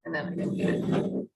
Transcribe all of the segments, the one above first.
And then I can.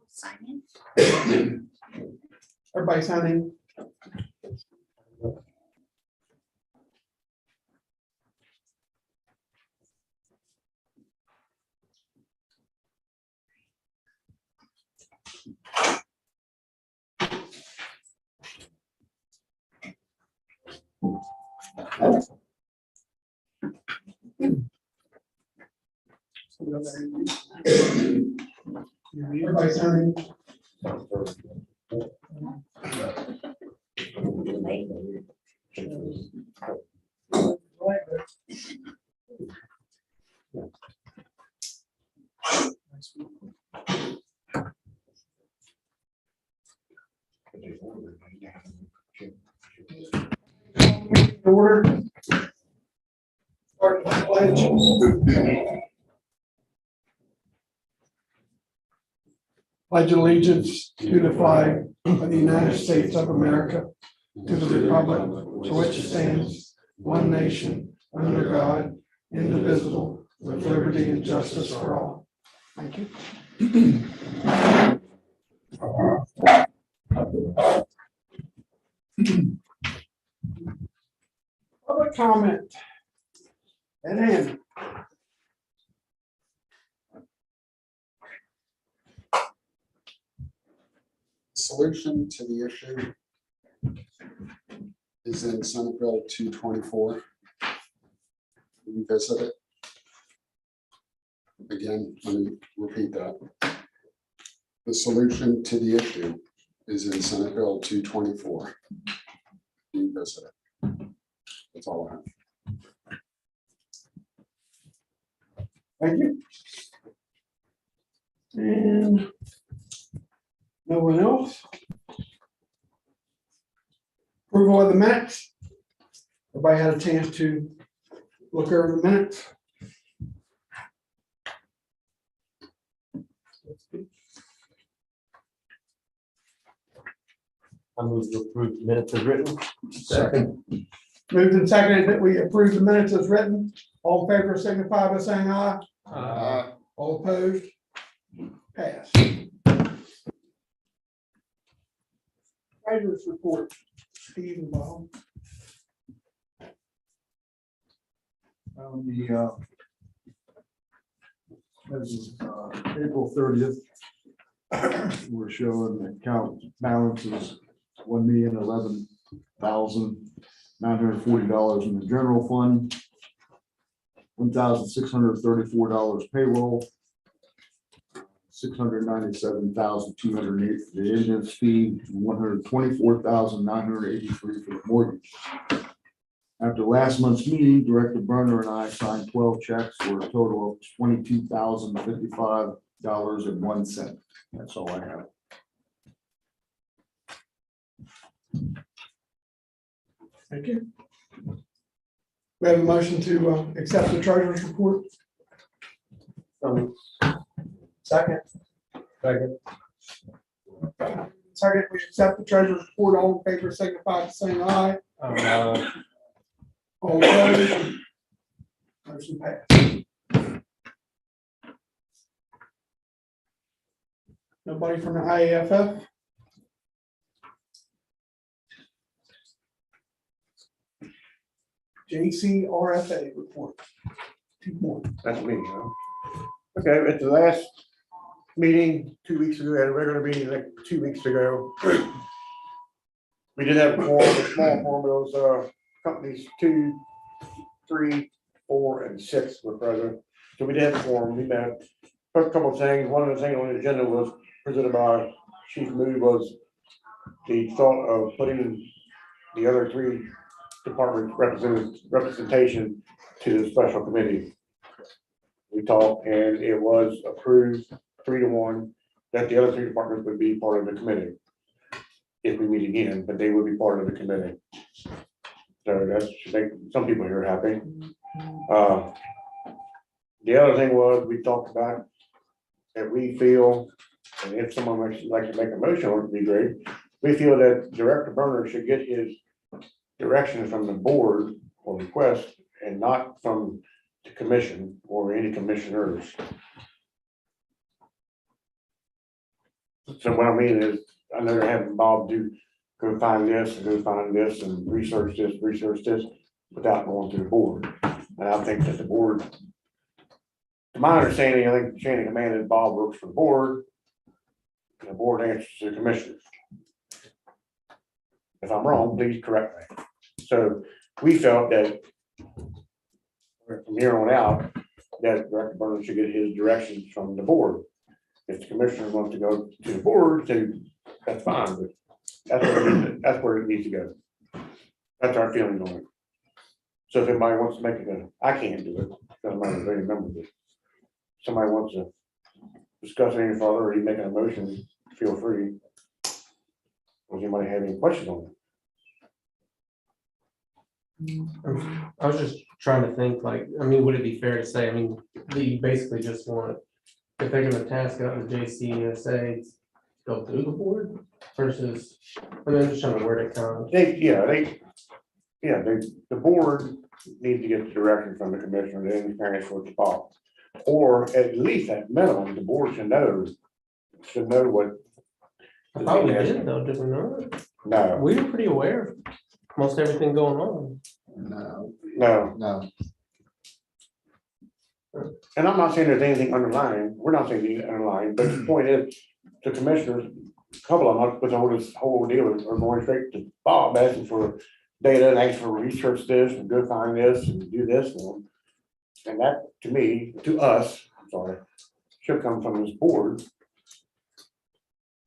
Sign in. Everybody signing. Everybody's turning. Order. Start the pledge. Pledge allegiance to the flag of the United States of America, to the republic for which it stands, one nation, under God, indivisible, with liberty and justice for all. Thank you. Public comment. And then. Solution to the issue is in Senate Bill 224. Revisit it. Again, let me repeat that. The solution to the issue is in Senate Bill 224. Revisit it. That's all I have. Thank you. And no one else? Approval of the minutes. Everybody had a chance to look over the minutes. I move to approve the minutes as written. Second. Moved and seconded that we approve the minutes as written. All in favor signify by saying aye. All opposed? Pass. Treasurer's report. Steve and Bob. As of April 30th, we're showing the account balances $1,011,940 in the general fund, $1,634 payroll, $697,208 for the entrance fee, and $124,983 for the mortgage. After last month's meeting, Director Berner and I signed 12 checks for a total of $22,055.01. That's all I have. Thank you. We have a motion to accept the treasurer's report. Second. Second. Second, we accept the treasurer's report. All in favor signify by saying aye. All opposed? Motion passed. Nobody from the IAFF? JCRFA report. 2 points. That's me, huh? Okay, at the last meeting, 2 weeks ago, we had a regular meeting like 2 weeks ago. We did have a forum, a small forum, those companies 2, 3, 4, and 6 were present. So we did have a forum, we met. First couple of things, one of the things on the agenda was presented by Chief Moody was the thought of putting the other 3 department representation to the special committee. We talked and it was approved 3-1 that the other 3 departments would be part of the committee. If we meet again, but they would be part of the committee. So that should make some people here happy. The other thing was we talked about that we feel, and if someone would like to make a motion, it would be great. We feel that Director Berner should get his direction from the board or request and not from the commission or any commissioners. So what I mean is, I know they're having Bob do go find this and go find this and research this, without going to the board. And I think that the board, to my understanding, I think the chain of command is Bob works for the board. And the board answers to the commissioners. If I'm wrong, please correct me. So we felt that from here on out, that Director Burns should get his directions from the board. If the commissioner wants to go to the board, then that's fine, but that's where it needs to go. That's our feeling on it. So if anybody wants to make it, I can't do it, doesn't matter if any member does. Somebody wants to discuss any further, or you make a motion, feel free. Does anybody have any questions on it? I was just trying to think, like, I mean, would it be fair to say, I mean, you basically just want, if they're gonna task out the JCESA, go through the board versus, I mean, I'm just trying to word it kind of. The board needs to get the direction from the commissioner, then transfer it to Bob. Or at least at minimum, the board should know what. I thought we did though, did we not? No, We were pretty aware of most everything going on. No, no, no. and I'm not saying there's anything underlying, we're not saying anything underlying, but the point is, the commissioners, a couple of them, with all this whole deal, are going straight to Bob, asking for data and asking for research this and go find this and do this for them. And that, to me, to us, I'm sorry, should come from this board.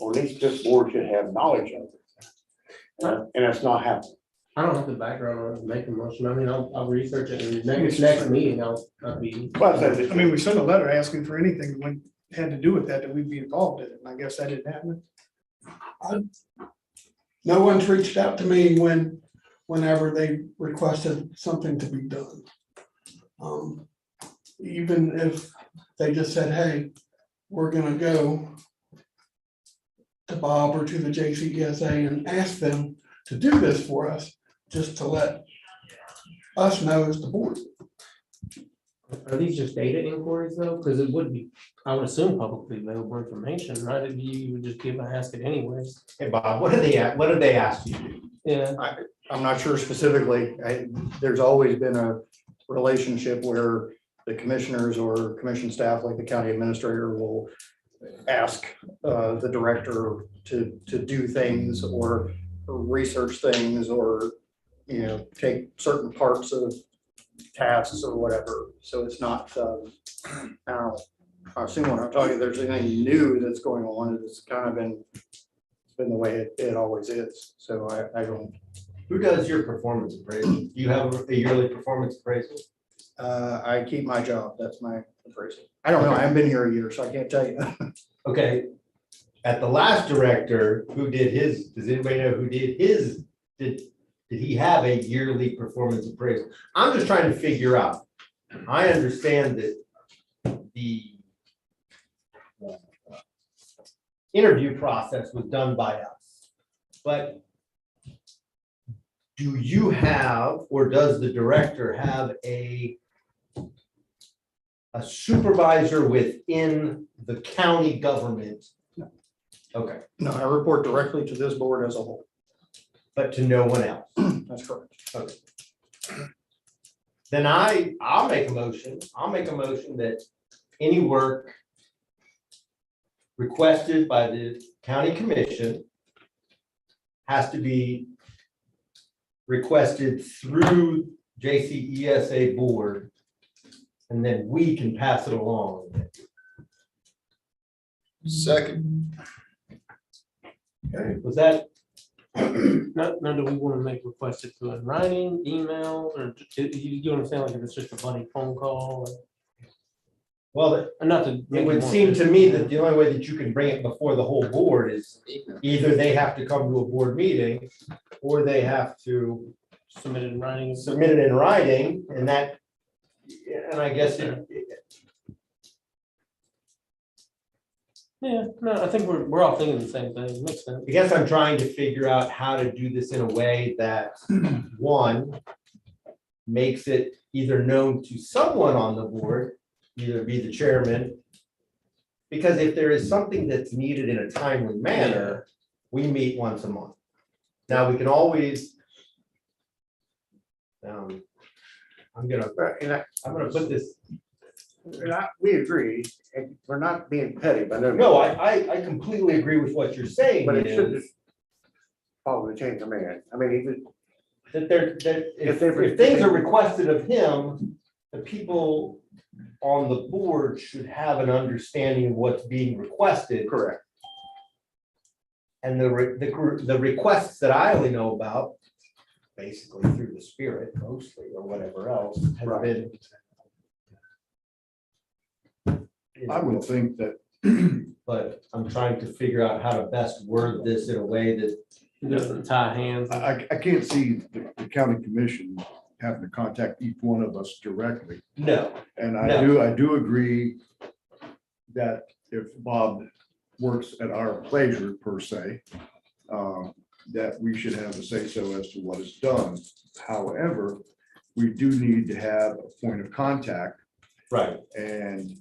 Or at least this board should have knowledge of it. And that's not happening. I don't have the background on it to make a motion. I mean, I'll research it and next meeting, I'll be. Well, I said, I mean, we sent a letter asking for anything that had to do with that we'd be involved in it, and I guess that didn't happen. No one's reached out to me whenever they requested something to be done. Even if they just said, hey, we're gonna go to Bob or to the JCESA and ask them to do this for us, just to let us know as the board. Are these just data inquiries though? Because it would be, I would assume publicly available information, right? If you would just give a ask it anyways. Hey, Bob, what did they ask you to do? Yeah, I'm not sure specifically. There's always been a relationship where the commissioners or commission staff, like the county administrator, will ask the director to do things or research things or, take certain parts of tasks or whatever. So it's not, I don't know. I assume when I'm talking, there's anything new that's going on, it's kind of it's been the way it always is. So I don't. Who does your performance appraisal? Do you have a yearly performance appraisal? I keep my job. That's my appraisal. I don't know. I haven't been here a year, so I can't tell you. Okay, at the last director, who did his, does anybody know who did his, did he have a yearly performance appraisal? I'm just trying to figure out. I understand that the interview process was done by us, but do you have, or does the director have a supervisor within the county government? No. Okay, No, I report directly to this board as a whole. but to no one else. That's correct. Okay. Then I'll make a motion. I'll make a motion that any work requested by the county commission has to be requested through JCESA board, and then we can pass it along. Second, okay. Was that, Now, do we want to make requests to in writing, email, or you understand, like if it's just a funny phone call? well, Or not to. it would seem to me that the only way that you can bring it before the whole board is either they have to come to a board meeting or they have to Submit it in writing. submit it in writing, and that, and I guess Yeah, no, I think we're all thinking the same thing. It makes sense. I guess I'm trying to figure out how to do this in a way that, one, makes it either known to someone on the board, either be the chairman, because if there is something that's needed in a timely manner, we meet once a month. Now, we can always. I'm gonna put this, We agree, and we're not being petty, but no, I completely agree with what you're saying. But it should is just follow the chain of command. I mean, That if If things are requested of him, the people on the board should have an understanding of what's being requested. correct. And the requests that I only know about, basically through the spirit mostly, or whatever else, has Right. been. I would think that But I'm trying to figure out how to best word this in a way that, It doesn't tie hands. I can't see the county commission having to contact each one of us directly. no, And No. I do agree that if Bob works at our pleasure per se, that we should have a say-so as to what is done. However, we do need to have a point of contact, right, and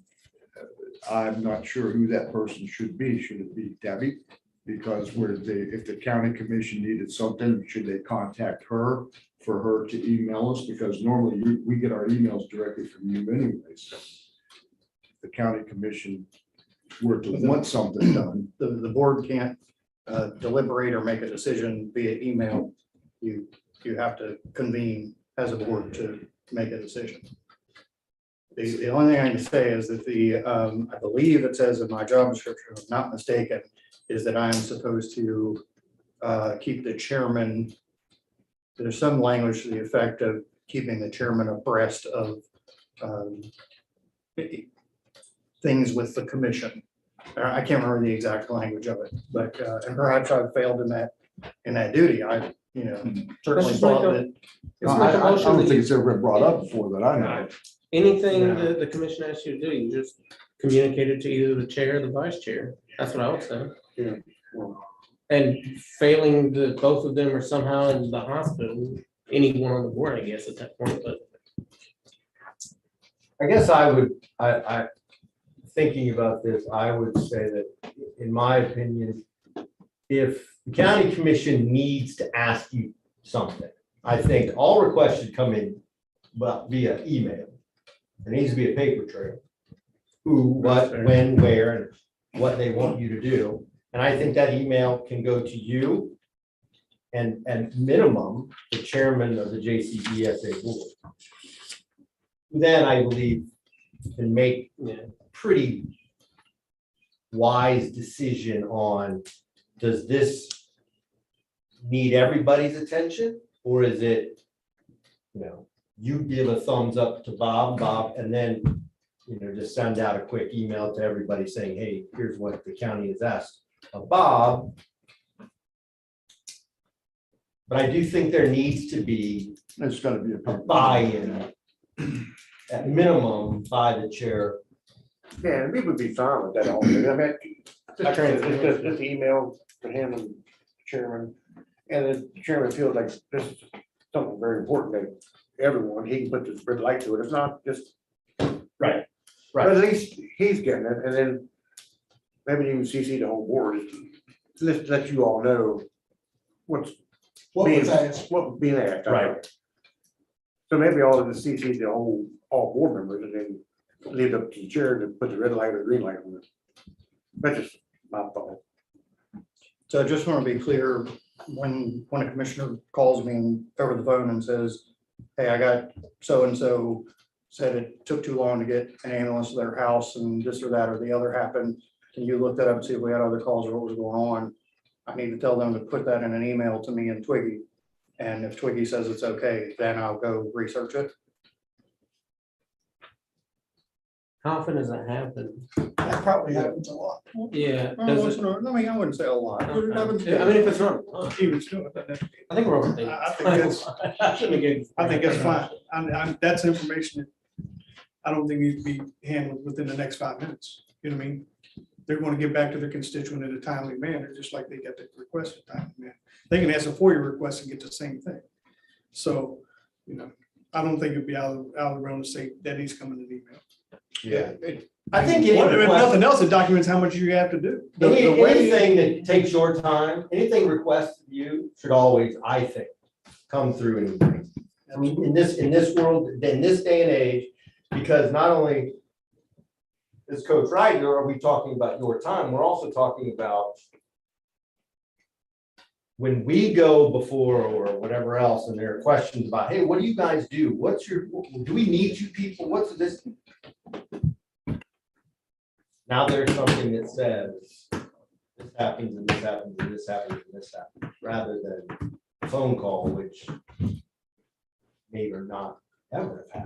I'm not sure who that person should be. Should it be Debbie? Because if the county commission needed something, should they contact her for her to email us? Because normally we get our emails directly from you anyways. If the county commission were to want something done, The board can't deliberate or make a decision via email. You have to convene as a board to make a decision. The only thing I can say is that I believe it says in my job description, if I'm not mistaken, is that I am supposed to keep the chairman. There's some language to the effect of keeping the chairman abreast of things with the commission. I can't remember the exact language of it, but and perhaps I've failed in that duty. I certainly just thought make that. Let's make a I motion don't that think you- it's ever been brought up before that I know. Anything No. that the commission asks you to do, you just communicate it to either the chair or the vice chair. That's what I would say. Yeah. And failing both of them are somehow in the hospital, anyone on the board, I guess, at that point, but. I guess I thinking about this, I would say that, in my opinion, if the county commission needs to ask you something, I think all requests should come in, but via email. There needs to be a paper trail. Who, what, when, where, and what they want you to do. And I think that email can go to you and minimum, the chairman of the JCESA board. Then I believe can make pretty wise decision on, does this need everybody's attention? Or is it, you give a thumbs up to Bob, and then, just send out a quick email to everybody saying, hey, here's what the county has asked of Bob. But I do think there needs to be There's gotta be a buy-in at minimum by the chair. Yeah, and we would be fine with that all. I mean, just email to him and the chairman. And then the chairman feels like this is something very important to everyone. He can put this red light to it. It's not just. Right. But at least he's getting it, and then maybe even CC the whole board, let you all know what was being asked. Right. So maybe all of the CC the all board members, and then leave it up to the chair to put the red light or green light on it. That's just my thought. So I just want to be clear, when a commissioner calls me over the phone and says, hey, I got so-and-so said it took too long to get an ambulance to their house and this or that or the other happened. Can you look that up and see if we had other calls or what was going on? I need to tell them to put that in an email to me and Twiggy. And if Twiggy says it's okay, then I'll go research it. How often does that happen? That probably happens a lot. Yeah. I Does it? I wouldn't say a lot. I mean, if it's not, I think we're overthinking. I think that's- I shouldn't have gave. I think that's fine. That's information that I don't think needs to be handled within the next 5 minutes. You know what I mean? They're going to get back to their constituent in a timely manner, just like they got the request in a timely manner. They can ask a FOIA request and get the same thing. So, I don't think it'd be out of the realm to say that he's coming to email. Yeah. I think any If request, nothing else, it documents how much you have to do. anything that takes your time, anything requested of you should always, I think, come through an email. I mean, in this world, in this day and age, because not only is Coach Ryder, are we talking about your time, we're also talking about when we go before or whatever else, and there are questions about, hey, what do you guys do? What's your, do we need you people? What's this? Now there's something that says, this happens and this happens and this happens and this happens, rather than a phone call, which may or not ever have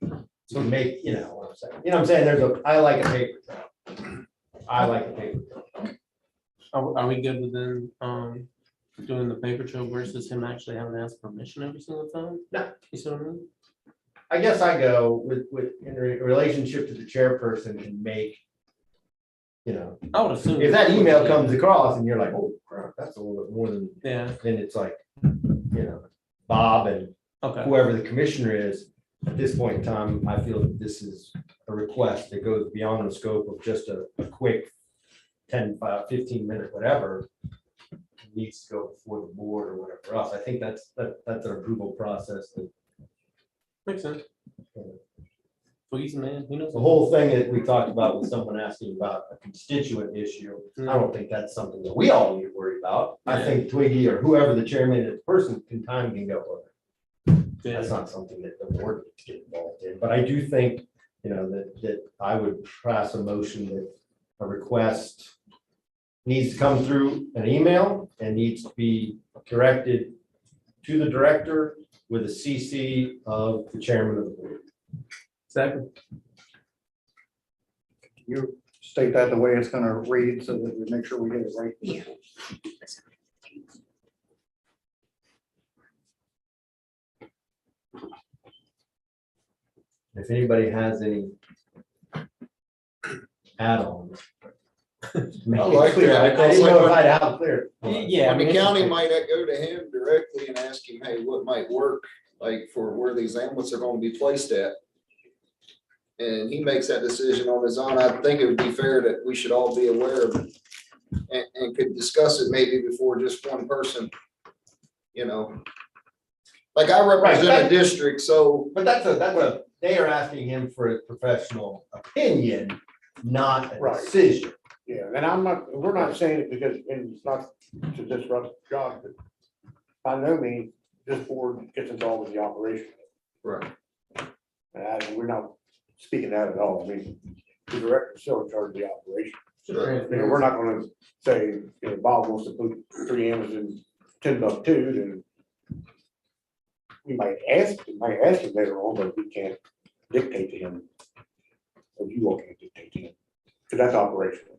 happened. So make, you know what I'm saying? You know what I'm saying? I like a paper trail. I like a paper trail. Are we good with them, doing the paper trail versus him actually having to ask permission every single time? No. You see what I mean? I guess I go with in relationship to the chairperson and make, you know, I would assume. if that email comes across and you're like, oh crap, that's a little bit more than, Yeah, then it's like, you know, Bob and okay, whoever the commissioner is, at this point in time, I feel that this is a request that goes beyond the scope of just a quick 10, 15-minute, whatever. It needs to go before the board or whatever else. I think that's an approval process that makes sense. Please, man, he knows. the whole thing that we talked about with someone asking about a constituent issue, I don't think that's something that we all need to worry about. I think Twiggy or whoever the chairman of the person can go over. That's not something that the board needs to get involved in, but I do think, you know, that I would pass a motion that a request needs to come through an email and needs to be directed to the director with a CC of the chairman of the board. Second. You state that the way it's gonna read so that we make sure we get it right. Yeah. If anybody has any add-ons. make I it like clear. that. I didn't know how clear. Yeah, And the county might go to him directly and ask him, hey, what might work, like for where these ambulance are gonna be placed at? And he makes that decision on his own. I think it would be fair that we should all be aware of it. And could discuss it maybe before just one person, you know. Like I represent a district, so But they are asking him for a professional opinion, not a Right. decision. Yeah, and we're not saying it because, and it's not to disrupt John, but by no means, this board gets involved with the operation. right. And we're not speaking that at all. I mean, the director's still in charge of the operation. You know, we're not gonna say, you know, Bob wants to put 3 M's in Timbuktu, then we might ask him later on, but we can't dictate to him. Or you all can't dictate to him, because that's operational.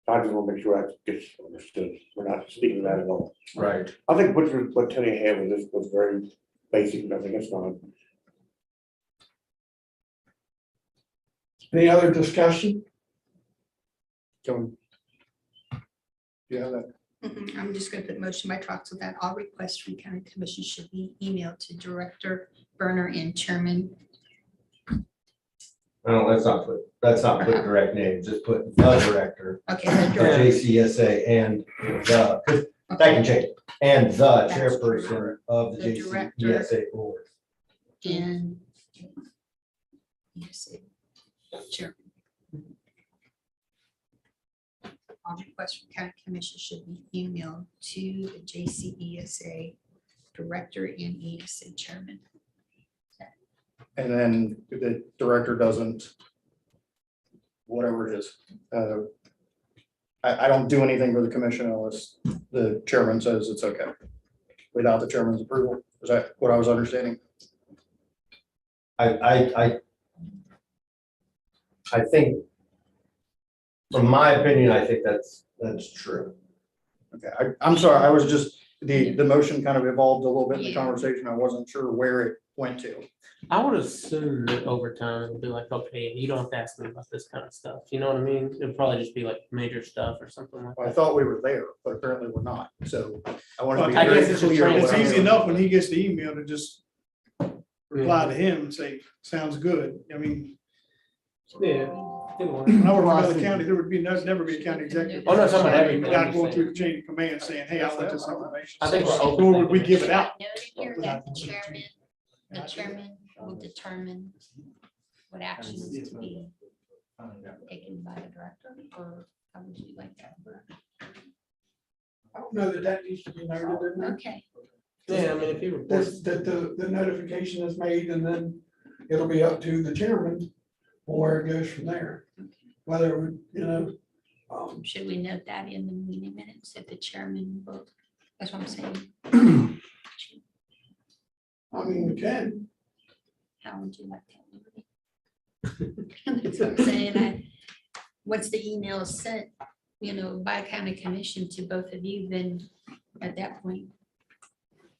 So I just want to make sure that gets understood. We're not speaking that at all. Right. I think what Tony had with this was very basic, and I think it's fine. Any other discussion? Yeah, that, I'm just gonna put motion by Trox so that all requests from county commission should be emailed to Director Berner and Chairman. No, let's not put direct names, just put the director, Okay, the of director. JCESA and the, 'cause that can change, and the That's chairperson of the The director. JCESA board. And yes, Chairman. All requests from county commission should be emailed to the JCESA Director and ESA Chairman. and then if the director doesn't, whatever it is, I don't do anything for the commission unless the chairman says it's okay. Without the chairman's approval, is that what I was understanding? I think, from my opinion, I think that's true. Okay, I'm sorry, I was just, the motion kind of evolved a little bit in the Yeah. conversation. I wasn't sure where it went to. I would assume that over time, it'll be like, okay, you don't have to ask me about this kind of stuff. You know what I mean? It'll probably just be like major stuff or something like I that. thought we were there, but apparently we're not, so I want to be I guess very it's a clear. training. It's easy enough when he gets the email to just reply Yeah. to him and say, sounds good. I mean, Yeah, When I worked for another county, there would be never be a county executive. Oh, no, it's not about everything. Without going through the chain of command saying, hey, I want this information. I think we're open. Nor would we give it out. Noted here that the chairman will determine what action is to be taken by the director, or how would you like that? I don't know that needs to be noted in there. Okay, Yeah, I mean, if he reports, That the notification is made and then it'll be up to the chairman where it goes from there. Whether, it would, you know, should we note that in the meeting minutes that the chairman will, that's what I'm saying. I mean, we can. How would you like that? That's what I'm saying. Once the email is sent, you know, by county commission to both of you, then at that point,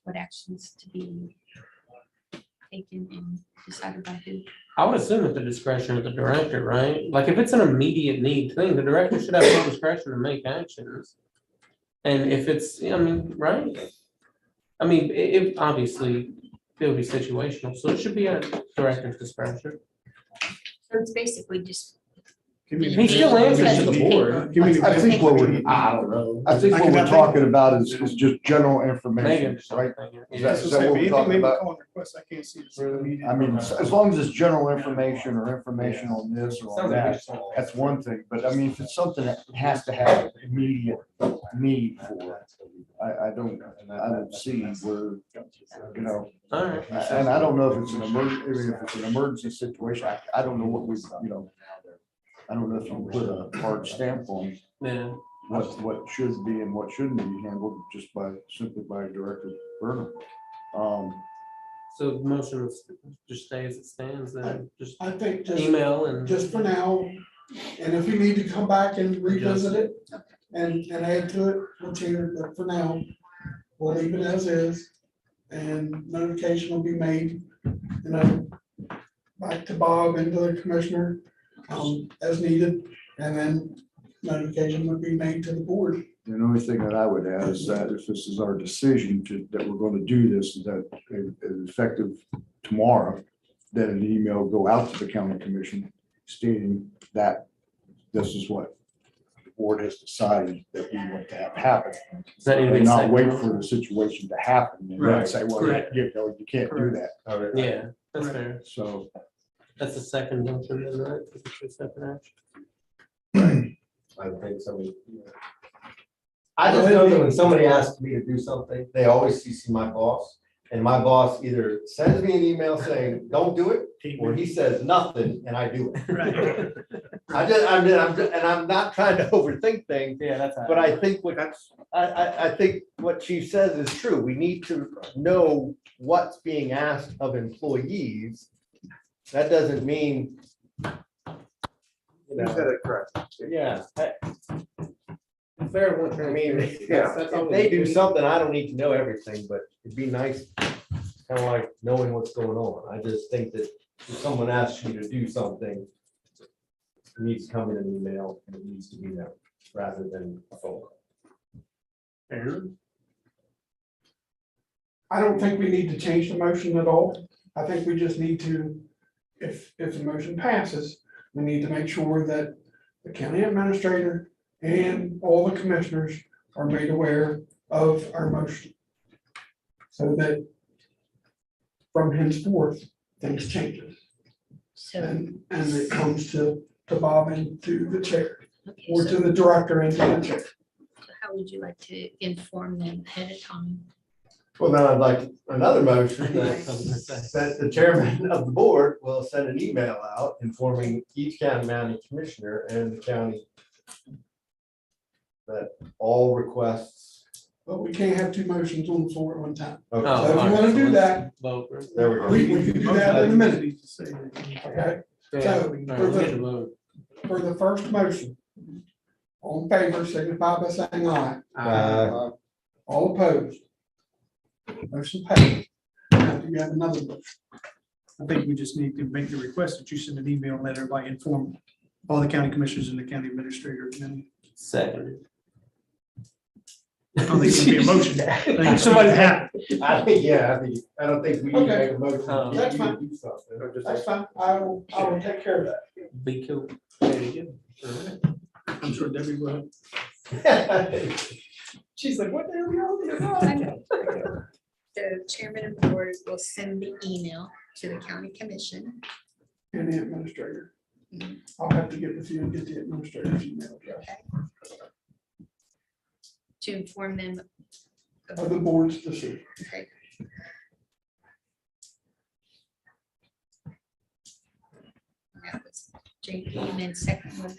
what actions to be taken and decided by who? I would assume at the discretion of the director, right? Like if it's an immediate need thing, the director should have full discretion to make actions. And if it's, I mean, right? I mean, it obviously it'll be situational, so it should be at director's discretion. So it's basically just. He still answers to the board. Give me an I think example. what we're, I don't know, I think what we're talking about is just general information, right? Is that That's is what that I'm what saying. we're Anything talking maybe about? call and request, I can't see. it. I mean, as long as it's general information or information on this or on that, that's one thing, but I mean, if it's something that has to have immediate need for, I don't see where, you know, All right. and I don't know if it's an emergency situation, I don't know what we, you know, I don't know if you can put a hard stamp on Yeah. what should be and what shouldn't be handled just by, simply by Director Burnham. So the motion is just stay as it stands, then just I think just, email and. just for now, and if you need to come back and revisit it and add to it, we'll change it, but for now, we'll leave it as is. And notification will be made, you know, back to Bob and to the commissioner, as needed, and then notification would be made to the board. The only thing that I would add is that if this is our decision that we're going to do this, that is effective tomorrow, then an email go out to the county commission stating that this is what the board has decided that we want to have happen. Does that need to be And not second? wait for the situation to happen and then Right. say, well, Correct. you know, you can't do that. Yeah, that's fair. So That's the second motion, then, right? It's a separate action. I think somebody. I just know that when somebody asks me to do something, they always CC my boss. And my boss either sends me an email saying, don't do it, or he says nothing and I do it. Right. I'm not trying to overthink things, Yeah, that's. but I think I think what Chief says is true. We need to know what's being asked of employees. That doesn't mean. You know, correct. yeah, Fair one. I mean, if they do something, I don't need to know everything, but it'd be nice, kind of like knowing what's going on. I just think that if someone asks you to do something, it needs to come in an email and it needs to be there rather than a phone call. Aaron? I don't think we need to change the motion at all. I think we just need to, if the motion passes, we need to make sure that the county administrator and all the commissioners are made aware of our motion. So that from henceforth, things changes. So, And it comes to Bob and to the chair, okay, or to so the director and to the chair. how would you like to inform them ahead of time? Well, then I'd like another motion I was gonna say. that the chairman of the board will send an email out informing each county commissioner and the county that all requests. But we can't have two motions on the floor at one time. Okay. Oh, So if you all right, wanna so do let's that, vote. There we go. we can do that in a minute, okay? Yeah, So, all right, let's get the vote. For the first motion, all in favor, signify by saying aye. All opposed? Motion passed. Now, do you have another motion? I think we just need to make the request that you send an email and let everybody inform all the county commissioners and the county administrator. And then Second. I don't think it'd be a motion. I think Somebody somebody had. I don't think we need to Okay. make a motion. That's fine. You do something. That's fine. I will take care of that. Be cool. I'm sure Debbie will. She's like, what the hell are we all I doing? know. The chairman of the board will send the email to the county commission. And the administrator. I'll have to get with you and get the administrator's email address To inform them. of the board's decision. Okay. That was JP, and then second was,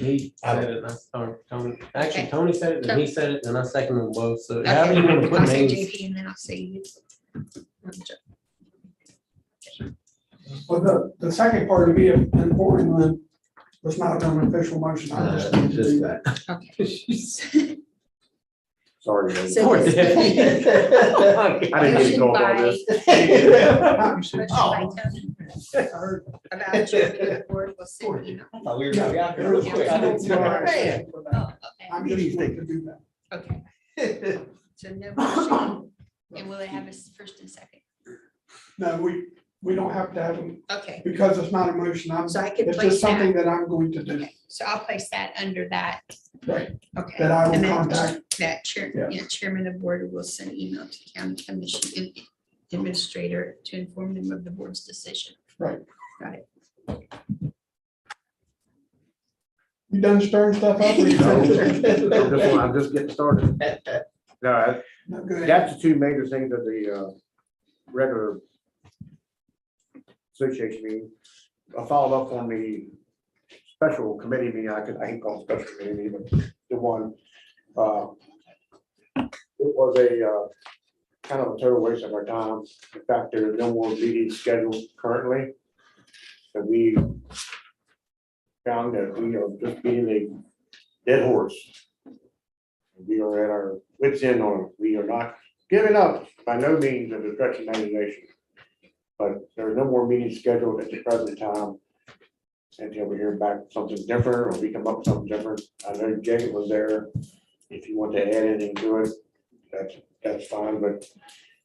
He said it, or Tony, actually, Tony said it, and he said it, and I seconded them both, so however you want to put I'll say names. JP and then I'll say you. Well, the second part of me informing them was not an official motion. I just need to do that. Okay. Sorry. Dave. So Poor this- Debbie. I didn't get Motion involved in all by- this. motion by Tony About chairman of the board will send email. I thought we were gonna be out here real quick. I didn't see my hand. Oh, I'm just going to do that. okay, okay. So no motion, and will they have a first and second? No, we don't have to have them Okay, because it's not a motion. so I could It's place just something that. that I'm going to do, Okay, so I'll place that under that. Right. Okay. that I will And then contact. That chair, Yeah. yeah, chairman of board will send email to county commission and administrator to inform them of the board's decision. Right. Got it. You done stirring stuff up? or you finished? I'm just getting started. No, No, go ahead. that's the two major things of the regular association meeting. I followed up on the special committee meeting. I ain't called special committee meeting, but the one. It was a kind of a total waste of our time. In fact, there are no more meetings scheduled currently. So we found that we are just beating a dead horse. We are at our wits' end on it. We are not giving up by no means of the stretch of imagination. But there are no more meetings scheduled at the present time. Until we hear back something different or we come up with something different. I know Jacob was there. If you want to add anything to it, that's fine, but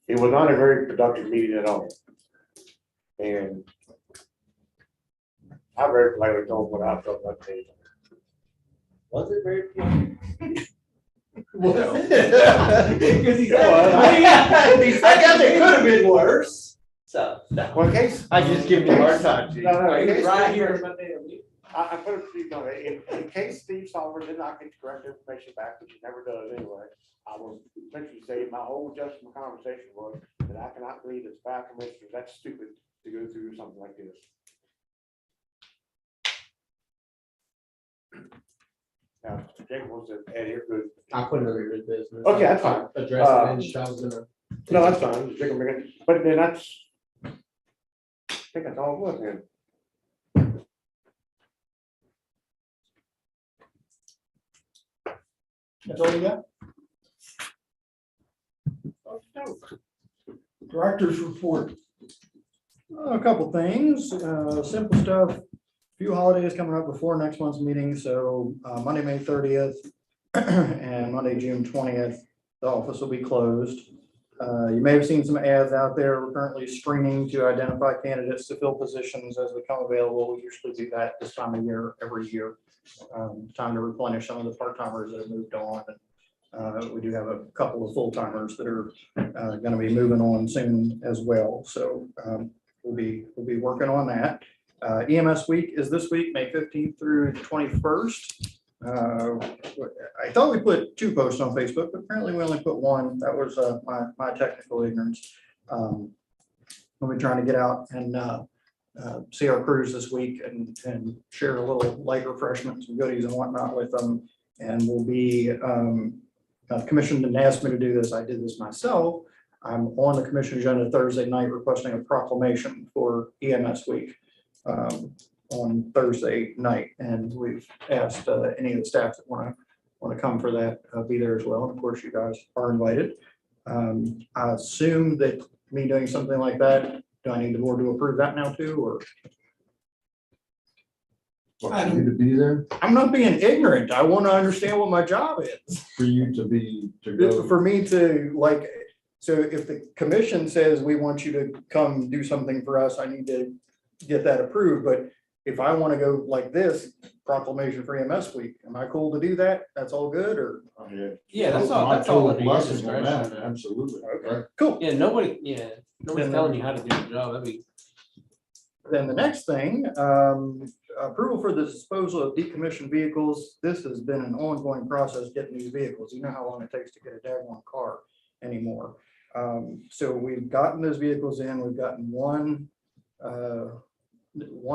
it was not a very productive meeting at all. And I very politely told what I felt like they. Was it very? Was Because he said, Well, I guess it could have been worse. So, no. Well, in case. I just give you a hard time. Chief. No, no, in He was case- right here. I put it to you, no, in case Steve Solver did not get the correct information back, which he never does anyway, I will essentially say my whole just from conversation was that I cannot believe that five commissioners, that's stupid to go through something like this. Now, Jacob wants to add here, good. I put it under your business. Okay, that's fine. Address it, and I was gonna. No, that's fine, Jacob, but then that's. I think that's all it was then. That's all you got? Director's report. A couple things, simple stuff. Few holidays coming up before next month's meeting, so Monday, May 30th and Monday, June 20th, the office will be closed. You may have seen some ads out there. We're currently screening to identify candidates to fill positions as they come available. We usually do that this time of year, every year. Time to replenish some of the part-timers that have moved on. We do have a couple of full-timers that are going to be moving on soon as well. So we'll be working on that. EMS week is this week, May 15th through the 21st. I thought we put 2 posts on Facebook, but apparently we only put 1. That was my technical ignorance. We'll be trying to get out and see our crews this week and share a little light refreshment, some goodies and whatnot with them. And we'll be commissioned and asked me to do this. I did this myself. I'm on the commission agenda Thursday night requesting a proclamation for EMS week on Thursday night. And we've asked any of the staff that want to come for that, be there as well. And of course, you guys are invited. I assume that me doing something like that, do I need the board to approve that now too, or? What, for you to be there, I'm not being ignorant. I want to understand what my job is. for you to be, to go. For me to like, so if the commission says we want you to come do something for us, I need to get that approved. But if I want to go like this, proclamation for EMS week, am I cool to do that? That's all good or? Yeah, that's all- My that's all total under your blessing on that, discretion. absolutely. Okay, cool. Yeah, nobody's Then- telling you how to do the job. That'd be, Then the next thing, approval for the disposal of decommissioned vehicles. This has been an ongoing process getting these vehicles. You know how long it takes to get a daggone car anymore. So we've gotten those vehicles in, we've gotten one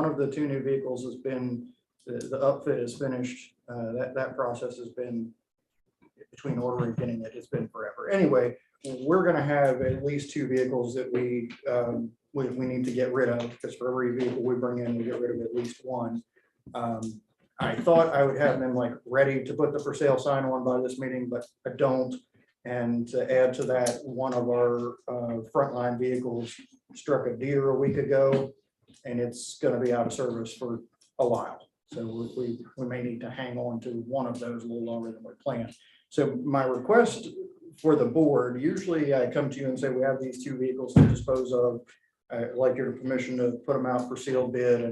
of the two new vehicles has been, the upfit is finished. That process has been between ordering and getting it, it's been forever. Anyway, we're gonna have at least two vehicles that we need to get rid of, because for every vehicle we bring in, we get rid of at least one. I thought I would have them like ready to put the for sale sign on by this meeting, but I don't. And to add to that, one of our frontline vehicles struck a deer a week ago, and it's gonna be out of service for a while. So we may need to hang on to one of those a little longer than we planned. So my request for the board, usually I come to you and say, we have these two vehicles to dispose of. I'd like your permission to put them out for sealed bid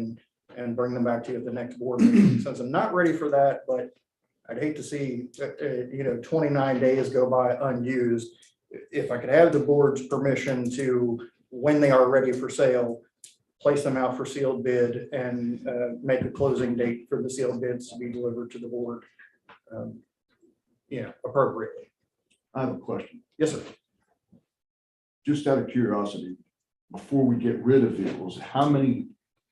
and bring them back to you at the next board meeting. Since I'm not ready for that, but I'd hate to see, 29 days go by unused. If I could have the board's permission to, when they are ready for sale, place them out for sealed bid and make a closing date for the sealed bids to be delivered to the board. Appropriately. I have a question, Yes, sir. just out of curiosity, before we get rid of vehicles, how many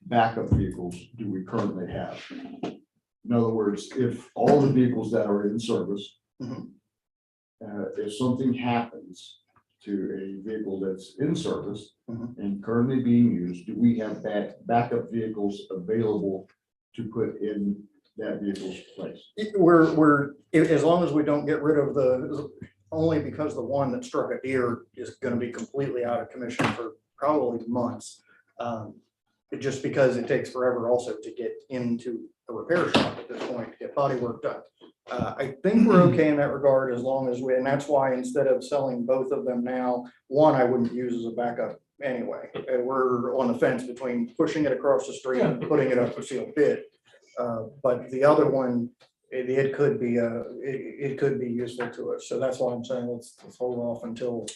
backup vehicles do we currently have? In other words, if all the vehicles that are in service, Mhm. If something happens to a vehicle that's in service Mhm. and currently being used, do we have backup vehicles available to put in that vehicle's place? As long as we don't get rid of only because the one that struck a deer is gonna be completely out of commission for probably months. Just because it takes forever also to get into a repair shop at this point to get body work done. I think we're okay in that regard as long as and that's why instead of selling both of them now, one I wouldn't use as a backup anyway. We're on the fence between pushing it across the street and putting it up for sealed bid. But the other one, it could be useful to us. So that's why I'm saying let's hold off until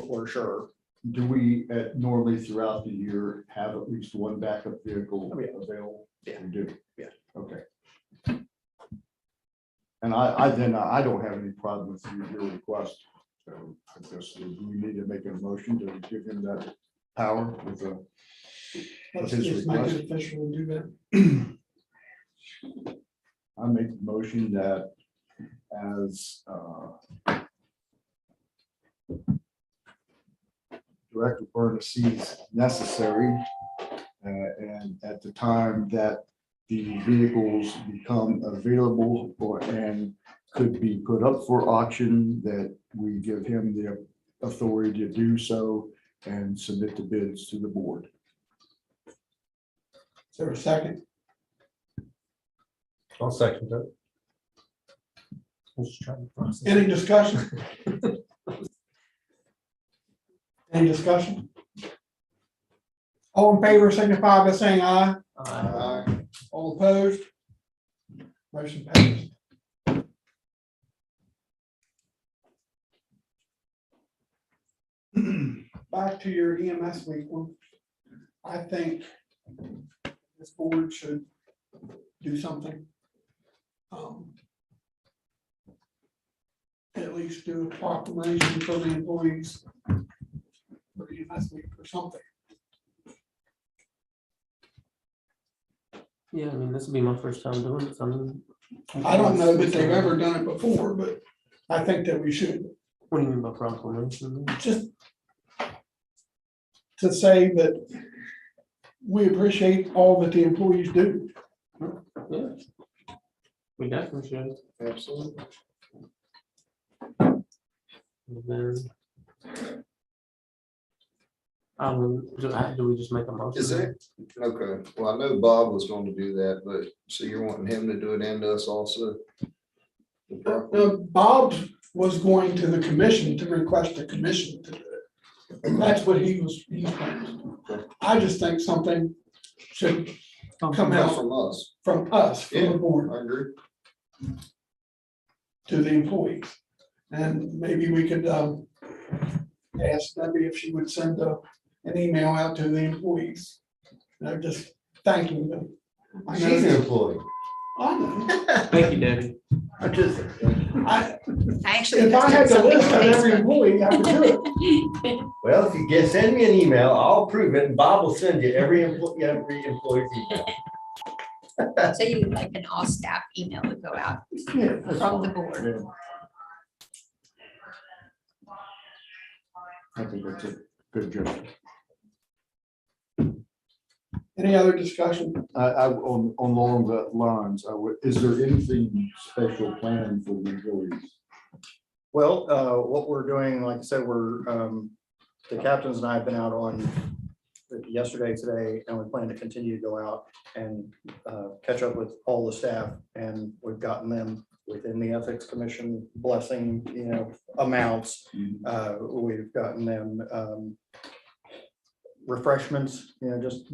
we're sure. Do we normally throughout the year have at least one backup vehicle available? Yeah. We do? Yeah. Okay. And I don't have any problem with your request. So I guess we need to make a motion to give him that power with Let's his just make request. it official and do that. I make the motion that as Director Burnett sees necessary, and at the time that the vehicles become available and could be put up for auction, that we give him the authority to do so and submit the bids to the board. Is there a second? I'll second that. I'm just trying to process. Any discussion? Any discussion? All in favor signify by saying aye. All opposed? Motion passes. Back to your EMS week one. I think this board should do something. At least do a proclamation for the employees for EMS week or something. Yeah, I mean, this will be my first time doing this. I don't know that they've ever done it before, but I think that we should What do you mean by proclamation? just to say that we appreciate all that the employees do. Yeah. We definitely should. Absolutely. And then Do we just make a motion? Is it? Okay, well, I know Bob was going to do that, but so you're wanting him to do it and us also? Bob was going to the commission to request a commission to do it. That's what he's planning. I just think something should come out From us, from us, from the board, I agree. to the employees. And maybe we could ask Debbie if she would send an email out to the employees. Just thanking them. I know She's an this- employee. I know. Thank you, Debbie. I'm just. I- I actually. If I had posted to something list on on every Facebook. employee, I would do it. Well, if you get, send me an email, I'll approve it, and Bob will send you every employee's email. So you would like an all staff email to go out Yeah, that's from the fine. board. I think that's a good job. Any other discussion? On along that lines, is there anything special planned for the employees? Well, what we're doing, like I said, the captains and I have been out on yesterday, today, and we plan to continue to go out and catch up with all the staff, and we've gotten them within the ethics commission blessing, amounts. We've gotten them refreshments, just,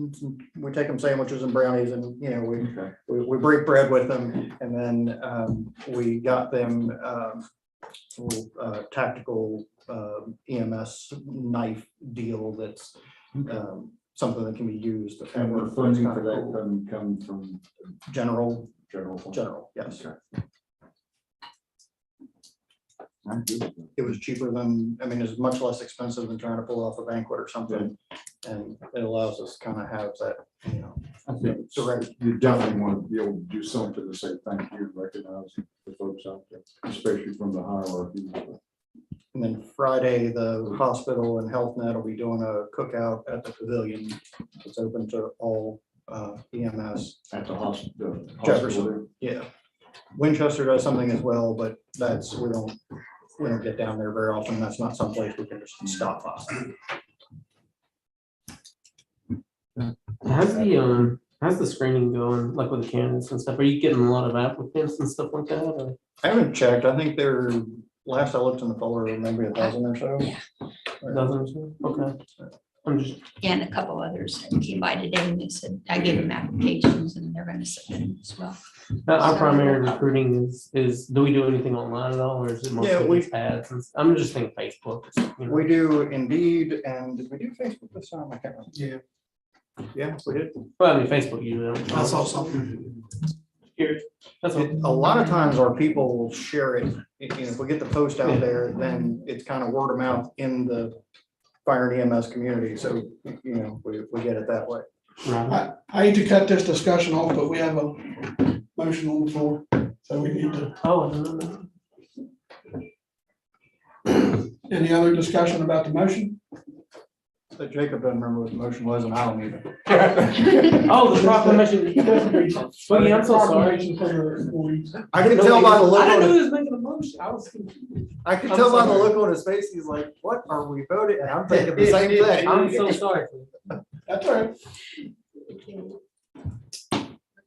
we take them sandwiches and brownies, and, we break bread with them, and then we got them tactical EMS knife deal that's something that can be used. And the funding for that come from General, general fund? yes. Okay. Not good. It was cheaper than, it's much less expensive than trying to pull off a banquet or something. And it allows us to kind of have that, I think direct. you definitely want to be able to do something to say thank you, recognize the folks out there, especially from the hierarchy. And then Friday, the hospital and Health Net will be doing a cookout at the pavilion. It's open to all EMS. At the hospital. Jefferson. Yeah. Winchester does something as well, but we don't get down there very often. That's not someplace we can just stop by. How's the screening going, like with the candidates and stuff? Are you getting a lot of applicants and stuff like that? Or? I haven't checked. I think last I looked in the folder, maybe 1,000 or so. Dozen or so? Okay. I'm just, Yeah, and a couple others that came by today and they said, I gave them applications and they're gonna submit them as well. our primary recruiting is, do we do anything online at all, or is it Yeah, mostly just ads? I'm just thinking Facebook. We do Indeed, and did we do Facebook this time? I can't remember. Yeah. Yeah, we did. Well, I mean, Facebook, you know. I saw something. Curious. That's all. A lot of times our people will share it. If we get the post out there, then it's kind of word of mouth in the fire and EMS community. So, we get it that way. Right. I hate to cut this discussion off, but we have a motion on the floor, so we need to. Oh, no. Any other discussion about the motion? So Jacob doesn't remember what the motion was, and I don't either. Oh, the proclamation. Boogie, I'm so sorry. Proclamation for your employees. I can tell by the look I didn't know on he was making a motion. I was confused. I can I'm tell by the sorry. look on his face. He's like, "What are we voting?" And I'm thinking the same thing. I'm so sorry. That's all right.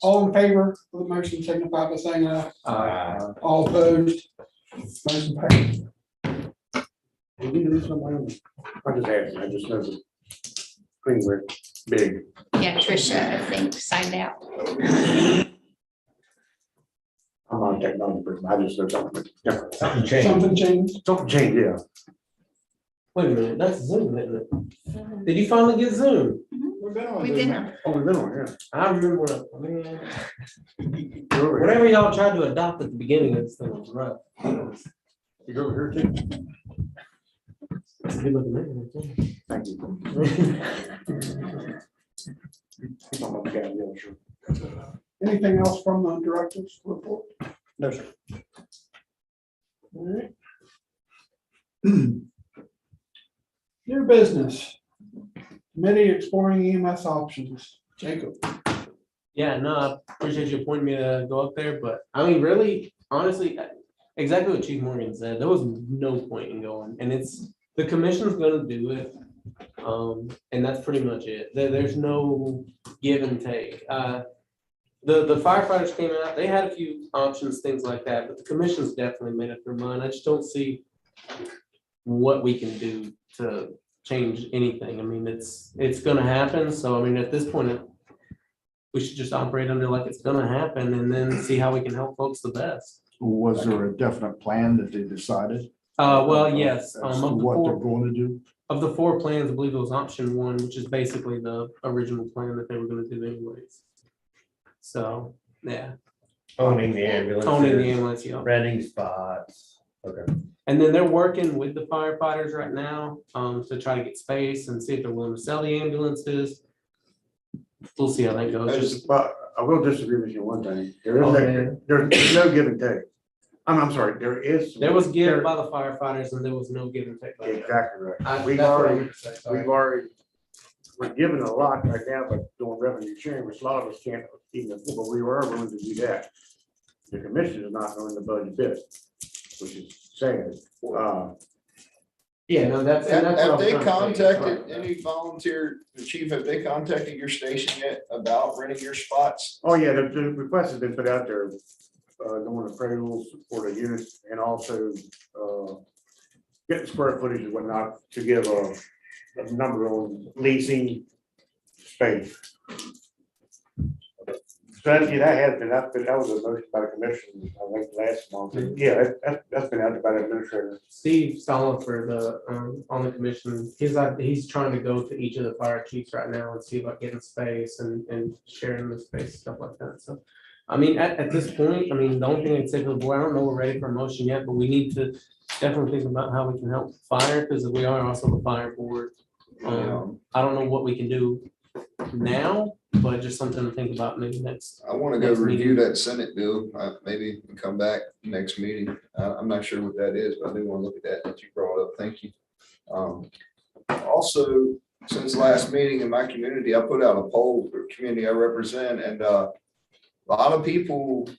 All in favor of the motion, signify by saying aye. All opposed. Motion passed. I just asked, I just know the screen went big. Yeah, Tricia, I think, signed out. I'm not a technology person, I just know something different. Something changed. Something changed. Something changed, yeah. Wait a minute, that's Zoom, isn't it? Did you finally get Zoom? We've been on. Oh, we've been on, yeah. I remember, man, whatever y'all tried to adopt at the beginning of this thing was rough. You over here too? It's a good looking man, too. Thank you. He's on my camera, yeah, sure. Anything else from the director's report? No, sir. All right. New business. Committee exploring EMS options. Jacob. Yeah, no, I appreciate you appointing me to go up there, but I mean, really, honestly, exactly what Chief Morgan said, there was no point in going, and the commission's gonna do it. And that's pretty much it. There's no give and take. The firefighters came out, they had a few options, things like that, but the commission's definitely made up their mind. I just don't see what we can do to change anything. I mean, it's gonna happen. So I mean, at this point, we should just operate under like it's gonna happen and then see how we can help folks the best. Was there a definite plan that they decided? Well, yes, As of to the what they're four, going to do? of the four plans, I believe it was option one, which is basically the original plan that they were gonna do anyways. So, yeah, Owning the ambulance. owning the ambulance, yeah. Renting spots. Okay. And then they're working with the firefighters right now, to try to get space and see if they're willing to sell the ambulances. We'll see how that goes. Just- But I will disagree with you on one thing. Oh, man. There's no give and take. I'm sorry, there is. There was give by the firefighters and there was no give and take. by them. Exactly right. I- We've that's what I already, meant to say, sorry. we're given a lot right now, but doing revenue sharing, which a lot of us can't even, but we were willing to do that. The commission is not knowing the budget bit, which is sad. Yeah, no, that's. and that's what Have I'm they trying to say. contacted any volunteer, the chief, have they contacted your station yet about renting your spots? Oh, yeah, the request has been put out there, doing appraisals for the units and also, getting square footage and whatnot to give a number on leasing space. So that has been, that was a motion by the commission, I think, last month. Yeah, that's been out there by the administrator. Steve Stoller for the, on the commission, he's trying to go to each of the fire chiefs right now and see about getting space and sharing the space, stuff like that, so. I mean, at this point, I mean, the only thing I'd say to the board, I don't know we're ready for a motion yet, but we need to definitely think about how we can help fire, because we are also the fire board. I don't know what we can do now, but just something to think about maybe next. I want to go Next review meeting. that Senate bill, maybe and come back next meeting. I'm not sure what that is, but I do want to look at that you brought up. Thank you. Also, since last meeting in my community, I put out a poll for the community I represent, and a lot of people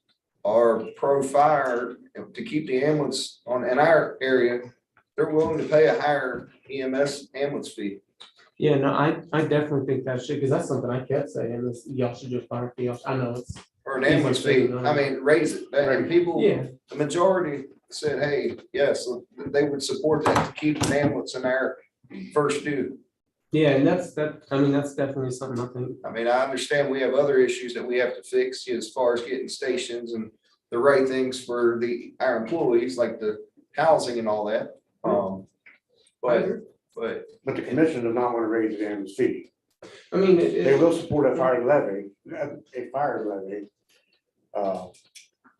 are pro-fire to keep the ambulance on in our area. They're willing to pay a higher EMS ambulance fee. Yeah, no, I definitely think that should, because that's something I kept saying, is y'all should just fire fee. I know it's. Or an ambulance fee, I mean, raise it, and people, Yeah, the majority said, hey, yes, they would support that to keep an ambulance in our first due. yeah, and I mean, that's definitely something I think. I mean, I understand we have other issues that we have to fix as far as getting stations and the right things for our employees, like the housing and all that. But But the commission does not want to raise the ambulance fee. I mean, They will support a fire levy,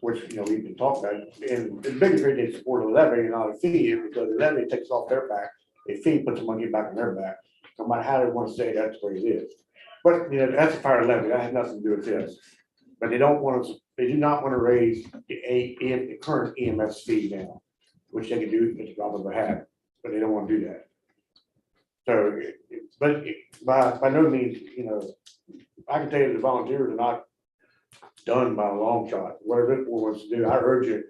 which, you know, we've been talking about, and the biggest reason they support a levy and not a fee is because the levy takes off their back, a fee puts the money back on their back. No matter how they want to say, that's the way it is. But, you know, that's a fire levy, that has nothing to do with this. But they don't want to, they do not want to raise the current EMS fee now, which they can do at the drop of a hat, but they don't want to do that. So, but by no means, you know, I can tell you the volunteers are not done by a long shot, whatever it wants to do. I urge you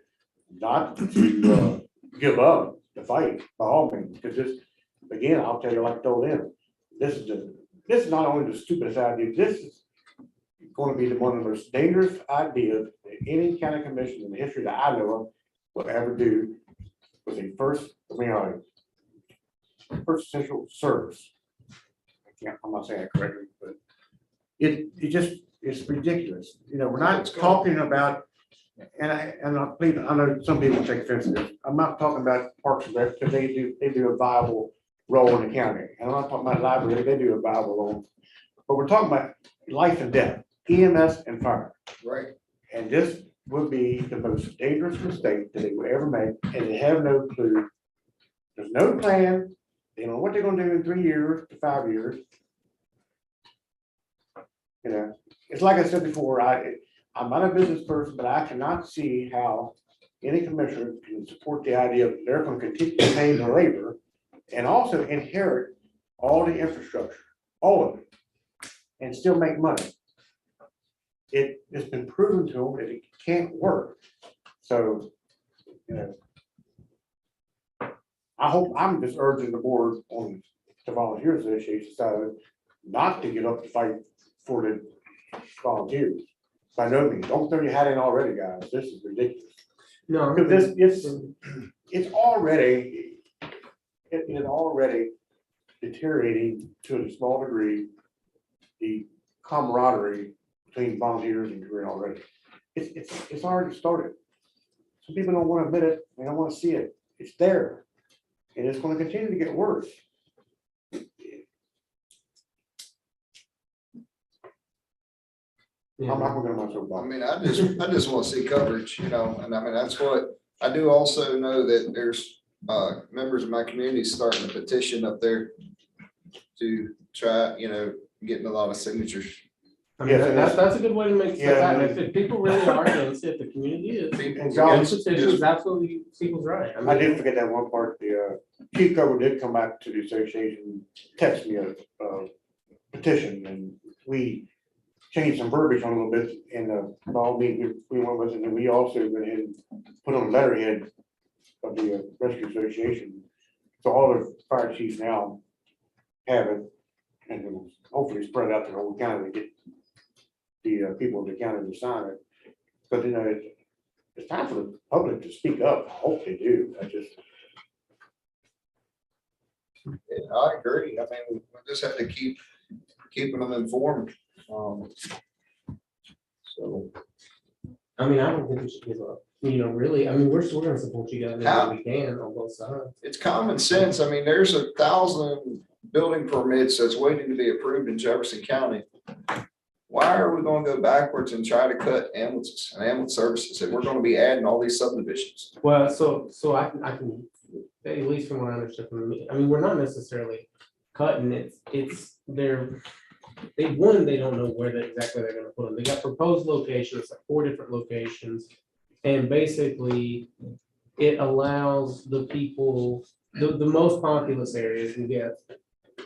not to give up the fight by all means, because this, again, I'll tell you like I told them, this is not only the stupidest idea, this is going to be one of the most dangerous ideas that any county commission in the history that I know of will ever do with a first essential service. I'm not saying that correctly, but it's ridiculous. You know, we're not talking about, and I believe, I know some people take offense to this. I'm not talking about Parks and Rec, because they do a viable role in the county. And I'm not talking about library, they do a viable role. But we're talking about life and death, EMS and fire. right, And this would be the most dangerous mistake that they would ever make, and they have no clue. There's no plan. They don't know what they're gonna do in 3 years to 5 years. You know, it's like I said before, I'm not a business person, but I cannot see how any commissioner can support the idea that they're gonna continue to pay the labor and also inherit all the infrastructure, all of it, and still make money. It's been proven to them that it can't work. So, you know, I'm just urging the board on the Volunteer Association decided not to get up to fight for the volunteers. By no means, don't throw your hat in already, guys, this is ridiculous. No, Because it's already, it is already deteriorating to a small degree, the camaraderie between volunteers and career already. It's already started. Some people don't want to admit it, they don't want to see it, it's there. And it's going to continue to get worse. I'm not gonna go to my I soapbox. mean, I just want to see coverage, you know, and I mean, that's what, I do also know that there's members of my community starting a petition up there to try, you know, getting a lot of signatures. I mean, that's a good way to make stuff Yeah. happen. If people really are against it, the community is. People- John, This petition is absolutely people's right. I I mean, did forget that one part, the chief Cover did come back to the association, text me a petition, and we changed some verbiage on a little bit, and all we went with it, and we also went ahead and put on a letterhead of the rescue association. So all the fire chiefs now have it, and it'll hopefully spread out to the whole county to get the people in the county to sign it. But you know, it's time for the public to speak up. I hope they do. I just, Yeah, I agree. I mean, we just have to keeping them informed. So, I mean, I don't think we should give up. You know, really, I mean, we're gonna support you guys How- if we can on both sides. it's common sense. I mean, there's 1,000 building permits that's waiting to be approved in Jefferson County. Why are we gonna go backwards and try to cut ambulances and ambulance services if we're gonna be adding all these subdivisions? Well, so I can, at least from what I understood from me, I mean, we're not necessarily cutting it. They don't know where exactly they're gonna put them. They got proposed locations, like 4 different locations. And basically, it allows the people, the most populous areas can get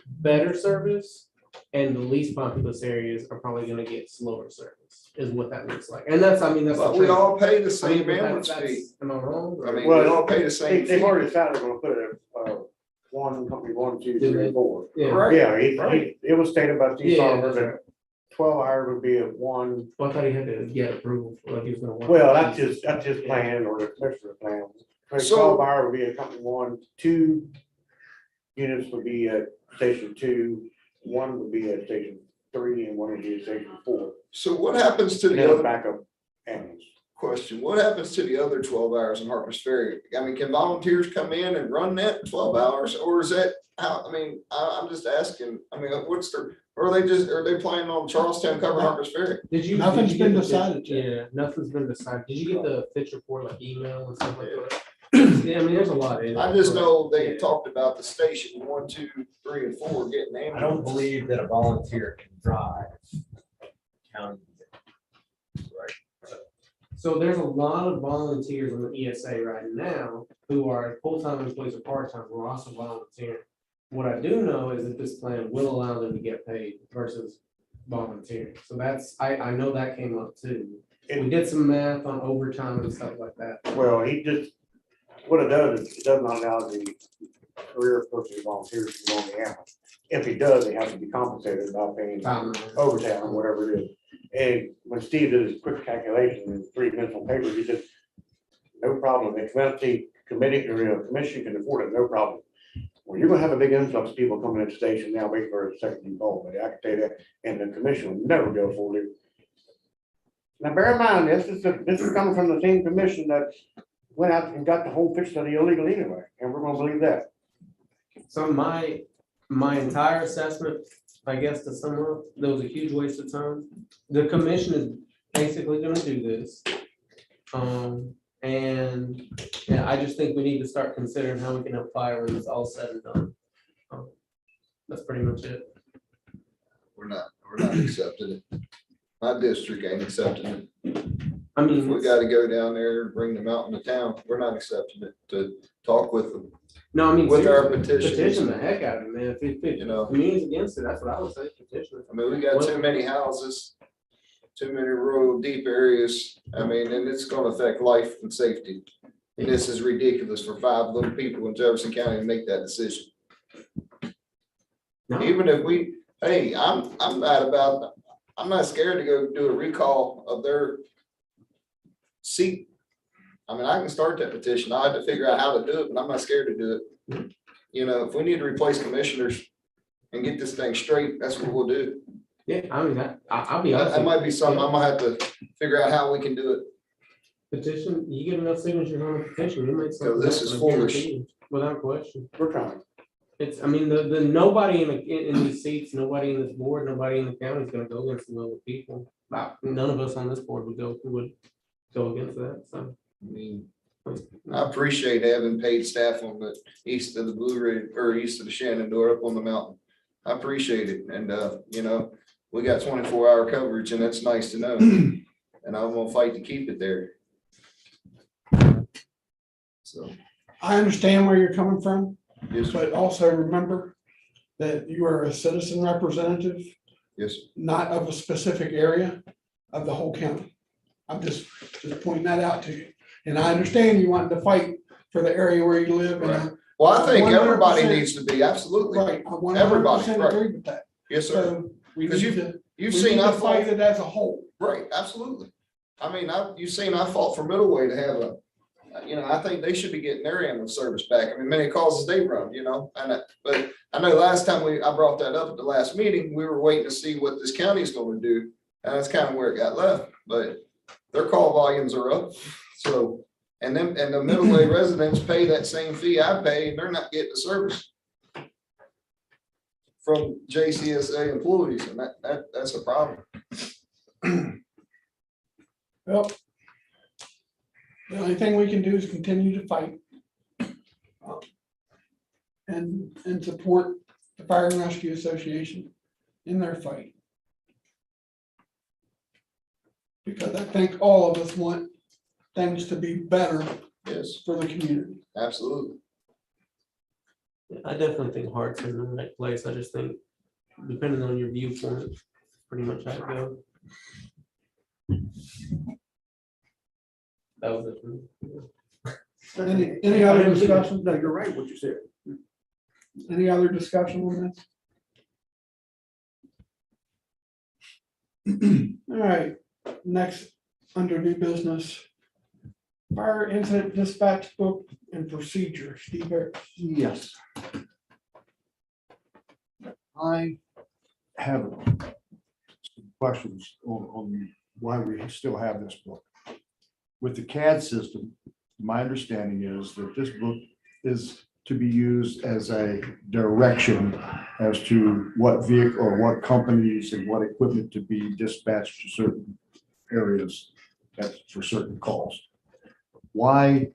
better service. And the least populous areas are probably gonna get slower service, is what that looks like. And that's, I mean, that's. the But we trend. all pay the I mean, same but ambulance that's- fee. Am I wrong? I mean, we Well, all pay the same they've fee. already decided they're gonna put a one, company 1, 2, Did 3, they? 4. Yeah. Right. Yeah, Right. it was stated by Steve Yeah, Solomon that's that 12 hour would be at 1. Well, I thought he had to get approval, like he was gonna. work. Well, that's his plan or the commissioner's plan. So- 12 hour would be at company 1, 2 units would be at station 2, 1 would be at station 3, and 1 would be at station 4. So what happens to And the then a other backup ambulance. question? What happens to the other 12 hours in Harper's Ferry? I mean, can volunteers come in and run that 12 hours or is that how, I mean, I'm just asking, I mean, are they planning on Charlestown covering Harper's Ferry? Did you? Nothing's did you been get the- decided yet. Yeah, nothing's been decided. Did you get the Fitch report, like email and stuff like that? Yeah, I mean, there's a lot in it. I just know they Yeah. talked about the station 1, 2, 3, and 4 getting I don't ambulance. believe that a volunteer can drive. County. So there's a lot of volunteers in the ESA right now who are full-time employees or part-time, who are also volunteering. What I do know is that this plan will allow them to get paid versus volunteering. So that's, I know that came up too. And we did some math on overtime and stuff like that. Well, what it does is it does not allow the career person volunteers to go on the ambulance. If he does, they have to be compensated by paying overtime or whatever it is. And when Steve did his quick calculation in 3 minutes on paper, he said, no problem, the community committee or commission can afford it, no problem. Well, you're gonna have a big influx of people coming in the station now, waiting for a second involvement, I can tell you that, and the commission will never go for it. Now, bear in mind, this is coming from the same commission that went out and got the whole fish study illegal anyway, and we're gonna believe that. So my entire assessment, I guess to sum up, there was a huge waste of time. The commission is basically gonna do this. And yeah, I just think we need to start considering how we can have fire when it's all said and done. That's pretty much it. We're not accepting it. My district ain't accepting it. I If we mean, gotta go down there and bring them out into town, we're not accepting it to talk with them. no, I mean. With our seriously, petitions. Petition the heck out of it, man. If You know. the community's against it, that's what I would say, petition it. I mean, we got too many houses, too many rural deep areas. I mean, and it's gonna affect life and safety. And this is ridiculous for 5 little people in Jefferson County to make that decision. No. Even if we, hey, I'm not scared to go do a recall of their seat. I mean, I can start that petition. I have to figure out how to do it, but I'm not scared to do it. You know, if we need to replace commissioners and get this thing straight, that's what we'll do. Yeah, I mean, I'll be honest. That with you. might be something I'm gonna have to figure out how we can do it. Petition, you get enough signatures on a petition, you make something. this is happen, I foolish. guarantee you, without question. We're trying. It's, I mean, the nobody in these seats, nobody in this board, nobody in the county is gonna go against the will of people. None of us on this board would go against that, so. I mean, I appreciate having paid staff on the east of the Blue Ridge or east of the Shenandoah up on the mountain. I appreciate it. And, you know, we got 24-hour coverage and that's nice to know. And I'm gonna fight to keep it there. So, I understand where you're coming from, yes, but also remember that you are a citizen representative, yes, not of a specific area of the whole county. I'm just pointing that out to you. And I understand you want to fight for the area where you live. And I- well, I think everybody 100%. needs to be, absolutely. Right, I 100% Everybody, right. agree with that. Yes, sir. So we need 'Cause to, You've we seen need I to fight fought, it as a whole. right, absolutely. I mean, you've seen I fought for Middleway to have you know, I think they should be getting their ambulance service back. I mean, many calls they run, you know, but I know last time I brought that up at the last meeting, we were waiting to see what this county is going to do. And that's kind of where it got left, but their call volumes are up. So, and the Middleway residents pay that same fee I pay, and they're not getting the service from JCESA employees, and that's a problem. Well, the only thing we can do is continue to fight. And support the Fire and Rescue Association in their fight. Because I think all of us want things to be better Yes, for the community. absolutely. I definitely think heart's in the right place. I just think, depending on your viewpoint, pretty much how it goes. That was it for me. Any other discussion? No, you're right, what you said. Any other discussion on this? All right, next, under new business. Fire incident dispatch book and procedure, Steve Harris. Yes. I have some questions on why we still have this book. With the CAD system, my understanding is that this book is to be used as a direction as to what vehicle or what companies and what equipment to be dispatched to certain areas for certain calls. Why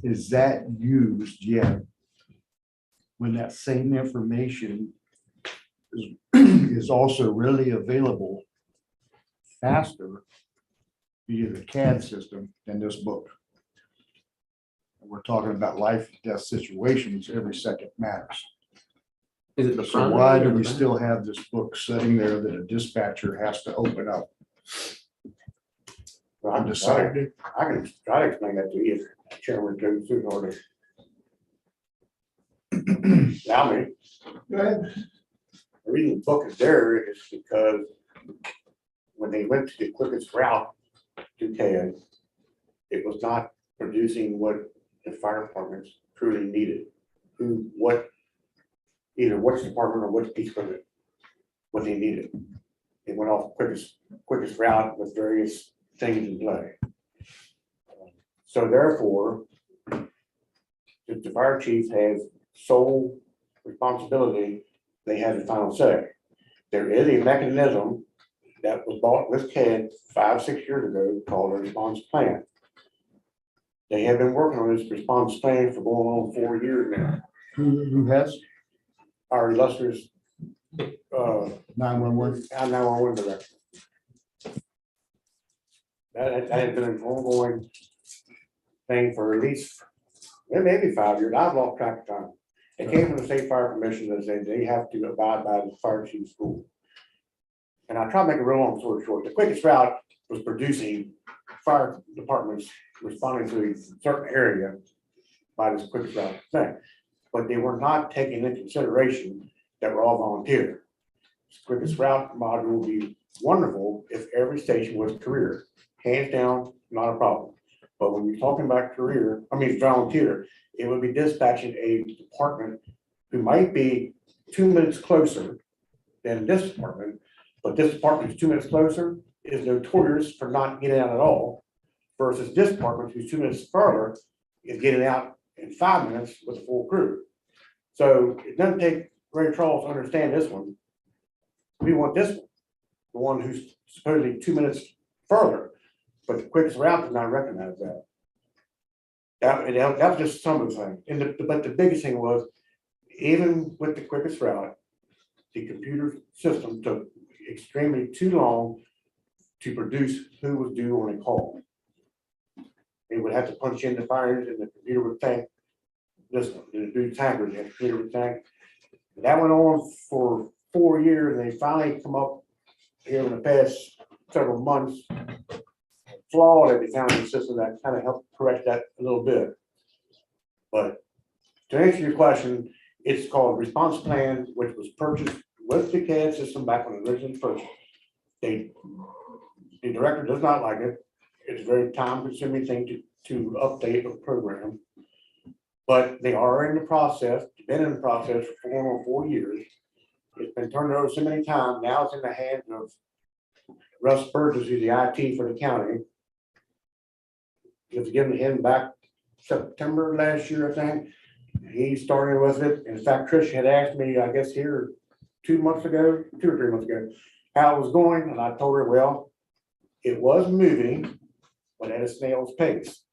is that used yet when that same information is also readily available faster via the CAD system than this book? We're talking about life and death situations, every second matters. Is it the So front why end do or we the back? still have this book sitting there that a dispatcher has to open up? Well, I'm just saying. I can try to explain that to you, if Chairman goes through in order. Allow me. Go ahead. The reason the book is there is because when they went to the quickest route to CAD, it was not producing what the fire departments truly needed. Either which department or which piece of it, what they needed. It went off quickest route with various things in play. So therefore, if the fire chief has sole responsibility, they have the final say. There is a mechanism that was bought with CAD 5-6 years ago called a response plan. They have been working on this response plan for going on 4 years now. Who has Our illustrious 911? I'm now on director. That has been an ongoing thing for at least, maybe 5 years. I've lost track of time. It came from the state fire commission that said they have to abide by the fire chief's rule. And I try to make a real long story short. The quickest route was producing fire departments responding to a certain area by this quickest route thing. But they were not taking into consideration that that were all volunteer. Quickest route module would be wonderful if every station was career, hands down, not a problem. But when you're talking about career, I mean volunteer, it would be dispatching a department who might be 2 minutes closer than this department, but this department is 2 minutes closer, is notorious for not getting out at all, versus this department who's 2 minutes further is getting out in 5 minutes with a full crew. So it doesn't take great trouble to understand this one. We want this one, the one who's supposedly 2 minutes further, but the quickest route does not recognize that. That was just some of the things. But the biggest thing was, even with the quickest route, the computer system took extremely too long to produce who was due on a call. They would have to punch in the fires and the computer would think this one, and do tankers, and the computer would think. That went on for 4 years, and they finally come up here in the past several months, flaw that they found in the system that kind of helped correct that a little bit. But to answer your question, it's called Response Plan, which was purchased with the CAD system back when it originally purchased. The director does not like it. It's a very time-consuming thing to update a program. But they are in the process, been in the process for 4 years. It's been turned over so many times. Now it's in the hands of Russ Burgess, who's the IT for the county. It was given to him back September last year, I think. He started with it. In fact, Trish had asked me, I guess here 2 months ago, 2 or 3 months ago, how it was going. And I told her, well, it was moving, but at a snail's pace,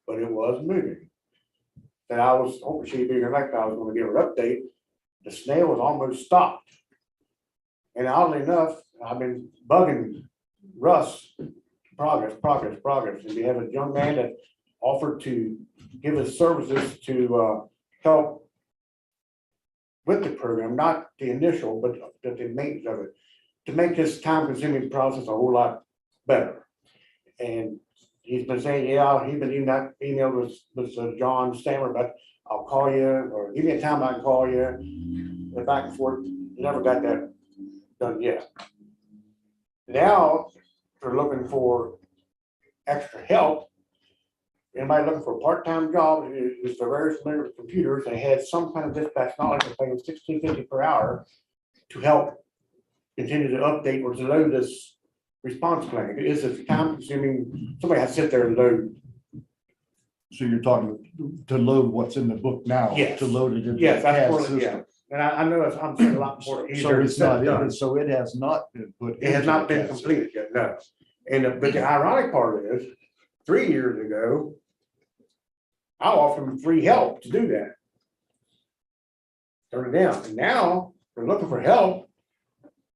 but it was moving. And I was hoping she'd be like I was going to give her an update. The snail was almost stopped. And oddly enough, I've been bugging Russ, progress. And we have a young man that offered to give us services to help with the program, not the initial, but the maintenance of it, to make this time-consuming process a whole lot better. And he's been saying, yeah, he's been emailed with John Stammer, but I'll call you, or give me a time I can call you, and back and forth. Never got that done yet. Now they're looking for extra help. Anybody looking for a part-time job is very familiar with computers. They had some kind of dispatch knowledge of paying $16.50 per hour to help continue to update or to load this response plan. It is a time-consuming. Somebody has to sit there and load. So you're talking to load what's in the book now? Yes. To load it in. Yes, that's CAD what, system. yeah. And I know I'm saying a lot more So easier it's said than done. not, so it has not been put. It has into not the been CAD completed yet, no. And but the ironic part is, 3 years ago, I offered them free help to do that. Turn it down, and now they're looking for help.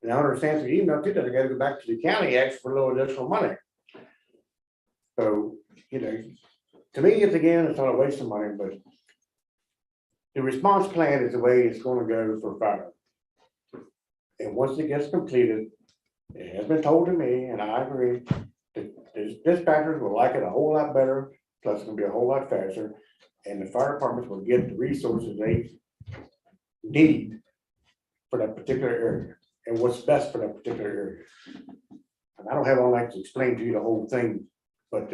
And I understand the email too, that they gotta go back to the county, ask for a little additional money. So, you know, to me, it's not a waste of money, but the response plan is the way it's gonna go for fire. And once it gets completed, it has been told to me, and I agree, that the dispatchers will like it a whole lot better, plus it's gonna be a whole lot faster, and the fire departments will get the resources they need for that particular area, and what's best for that particular area. And I don't have all that to explain to you the whole thing, but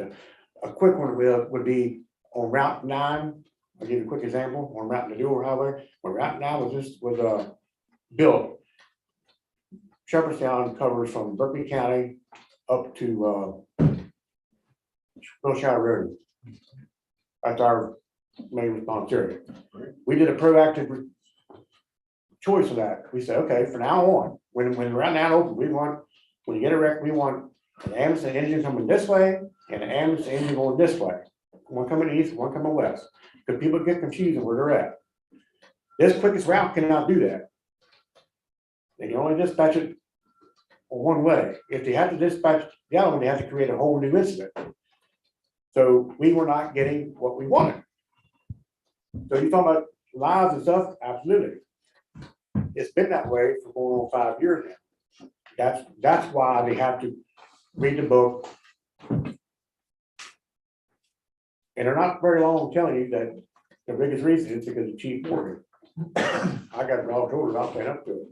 a quick one would be on Route 9. I'll give you a quick example on Route Ladue Highway. When Route 9 was built, Shepherdstown covers from Berkeley County up to Wilshire Road. That's our main response area. We did a proactive choice of that. We said, okay, from now on, when Route 9 opens, when you get a wreck, we want an ambulance engine coming this way and an ambulance engine going this way. One coming east, one coming west. Because people get confused on where they're at. This quickest route cannot do that. They can only dispatch it one way. If they have to dispatch the other one, they have to create a whole new incident. So we were not getting what we wanted. So you talk about lives and stuff, absolutely. It's been that way for going on 5 years now. That's why they have to read the book. And they're not very long telling you that the biggest reason is because of Chief Morgan. I got it all told, I'll pay up to it.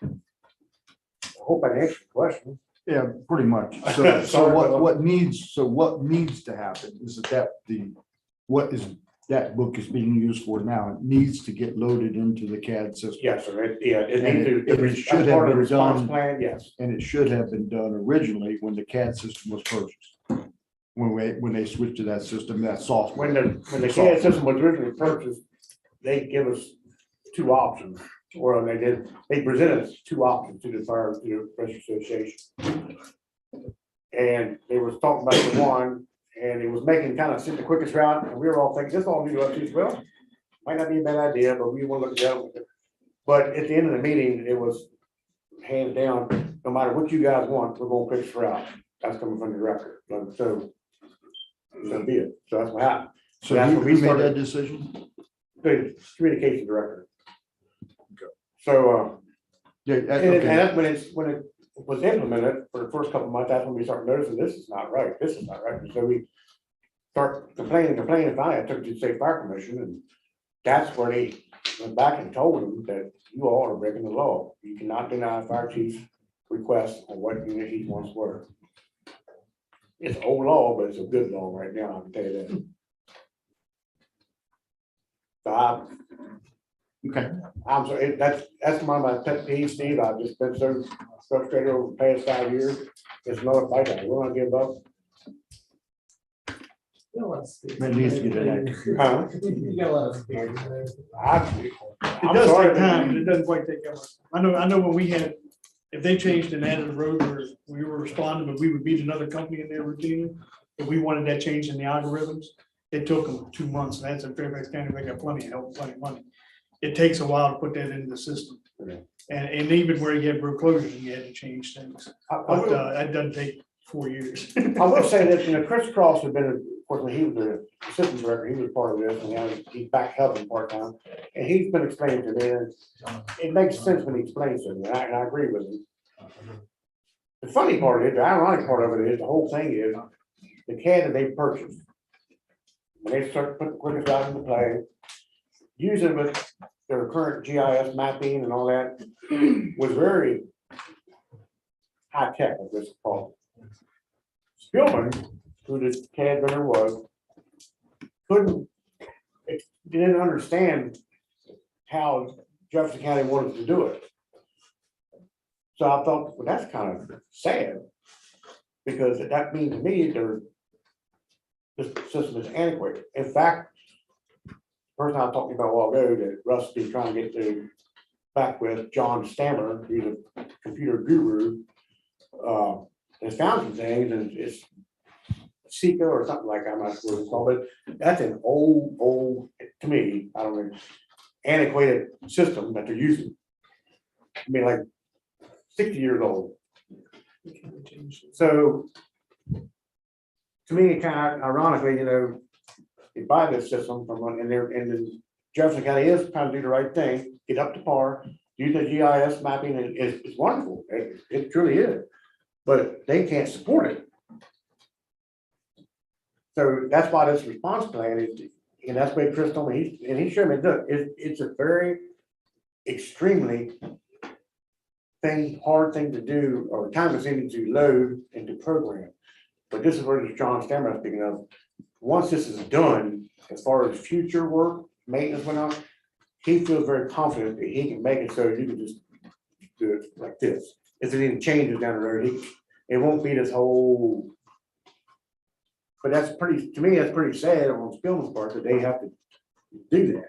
I hope I answered the question. Yeah, pretty much. So, Sorry, so Philip. what needs to happen is what is, that book is being used for now, it needs to get loaded into the CAD system. Yes, sir, it And needs it- to, it it's should have part of the been response done- plan, yes. And it should have been done originally when the CAD system was purchased. When they switched to that system, that software. When the CAD system was originally purchased, they give us two options, or they presented us two options to the fire, to the Rescue Association. And they was talking about the one, and it was making kind of the quickest route, and we were all thinking, this all new to us as well. Might not be a bad idea, but we want to look at it. But at the end of the meeting, it was hands down, no matter what you guys want, we're gonna pick this route. That's coming from the director, so be it. So that's what happened. So That's who when we made started- that decision? The communication director. So, Yeah, and okay. that's when it was implemented for the first couple of months, that's when we started noticing this is not right, this is not right. And so we start complaining, finally I took it to the state fire commission, and that's where they went back and told them that you all are breaking the law. You cannot deny a fire chief's request on what unit he wants to work. It's an old law, but it's a good law right now, I can tell you that. So Okay. I'm sorry, that's one of my pet peeves, Steve. I've just been so frustrated over the past 5 years. It's another fight. We're gonna give up. That needs to get enacted. Huh? You got a lot of experience. I'm It does sorry, take time, but but it doesn't quite take that much. I know when we had, if they changed and added a road where we were responding, but we would beat another company in their routine. If we wanted that change in the algorithms, it took them 2 months, and that's in Fairfax County, they got plenty of help, plenty of money. It takes a while to put that into the system. And even where you have road closures, you had to change things, but that doesn't take 4 years. I will say that, Chris Cross had been, of course, when he was the assistant director, he was part of this, and now he's back helping part-time. And he's been explaining to me, and it makes sense when he explains to me, and I agree with him. The funny part is, the ironic part of it is, the whole thing is, the CAD that they purchased, when they start to put the quickest route into play, using with their current GIS mapping and all that, was very high tech, I guess called. Spielman, who the CAD vendor was, didn't understand how Jefferson County wanted to do it. So I thought, well, that's kind of sad, because that means to me this system is antiquated. In fact, the person I talked about a while ago that Russ has been trying to get to back with, John Stammer, who's a computer guru, has found some things, and it's Seika or something like that, I'm not sure what it's called, but that's an old, to me, I don't know, antiquated system that they're using. I mean, like 60 years old. So to me, kind of ironically, you buy this system from one, and then Jefferson County is trying to do the right thing, get up to par, use the GIS mapping, and it's wonderful. It truly is, but they can't support it. So that's why this response plan is, and that's what Chris told me, he showed me, look, it's a very extremely hard thing to do, or time consuming to load and to program. But this is where John Stammer is speaking of. Once this is done, as far as future work, maintenance went on, he feels very confident that he can make it so you can just do it like this. If there any changes down the road, it won't be this whole. But that's to me, that's pretty sad on Spillman's part that they have to do that.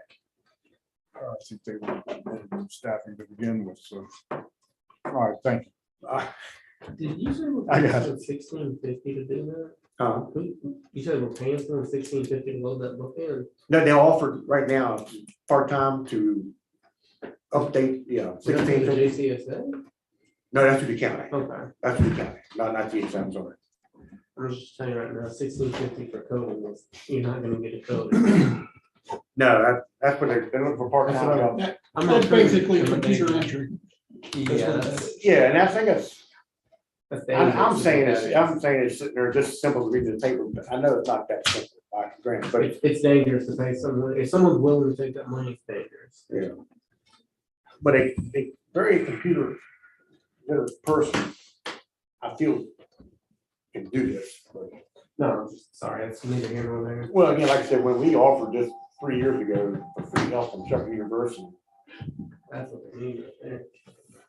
I think they were staffing to begin with, so. All right, thank you. Did you say we're I got paying $16.50 to do that? Uh, You said we're paying for $16.50 to load that book in? No, they offer right now part-time to update, yeah, Is that through the 16. JCESA? No, that's through the county. Okay, That's through the county, not the I'm sorry. I'm just saying right now, $16.50 for coding, you're not gonna get a code. No, that's what they're looking for part-time help. That's basically computer entry. Yeah, that's. Yeah, and I think it's, that's I'm saying dangerous. it's sitting there just simple to read the paper, but I know it's not that simple. Granted, but It's dangerous to pay someone, if someone's willing to take that money, it's dangerous. but a very computer literate person, I feel can do this. But, No, I'm just sorry, that's neither here nor there. well, again, like I said, when we offered this 3 years ago for free help from Chuck University, That's what they need right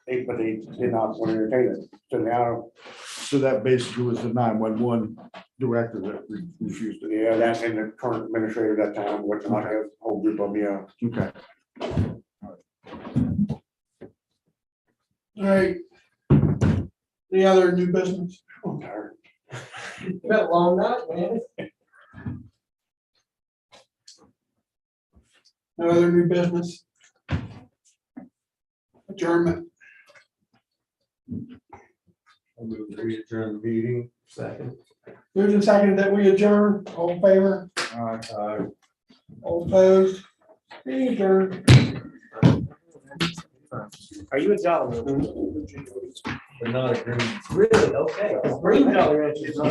there. but they did not want to entertain it. So now, So that basically was the 911 director that refused it. yeah, that's in the current administrator at that time, what not have a whole group of them, yeah. Okay. All right. Any other new business? I'm tired. It's been a long night, man. No other new business? Adjournment. I'll move to adjourn the meeting. Second. Moved and seconded that we adjourn. All in favor? All opposed? Meeting adjourned. Are you a Jolly? But not a green. Really? Okay. 'Cause Green Jolly Rancher is not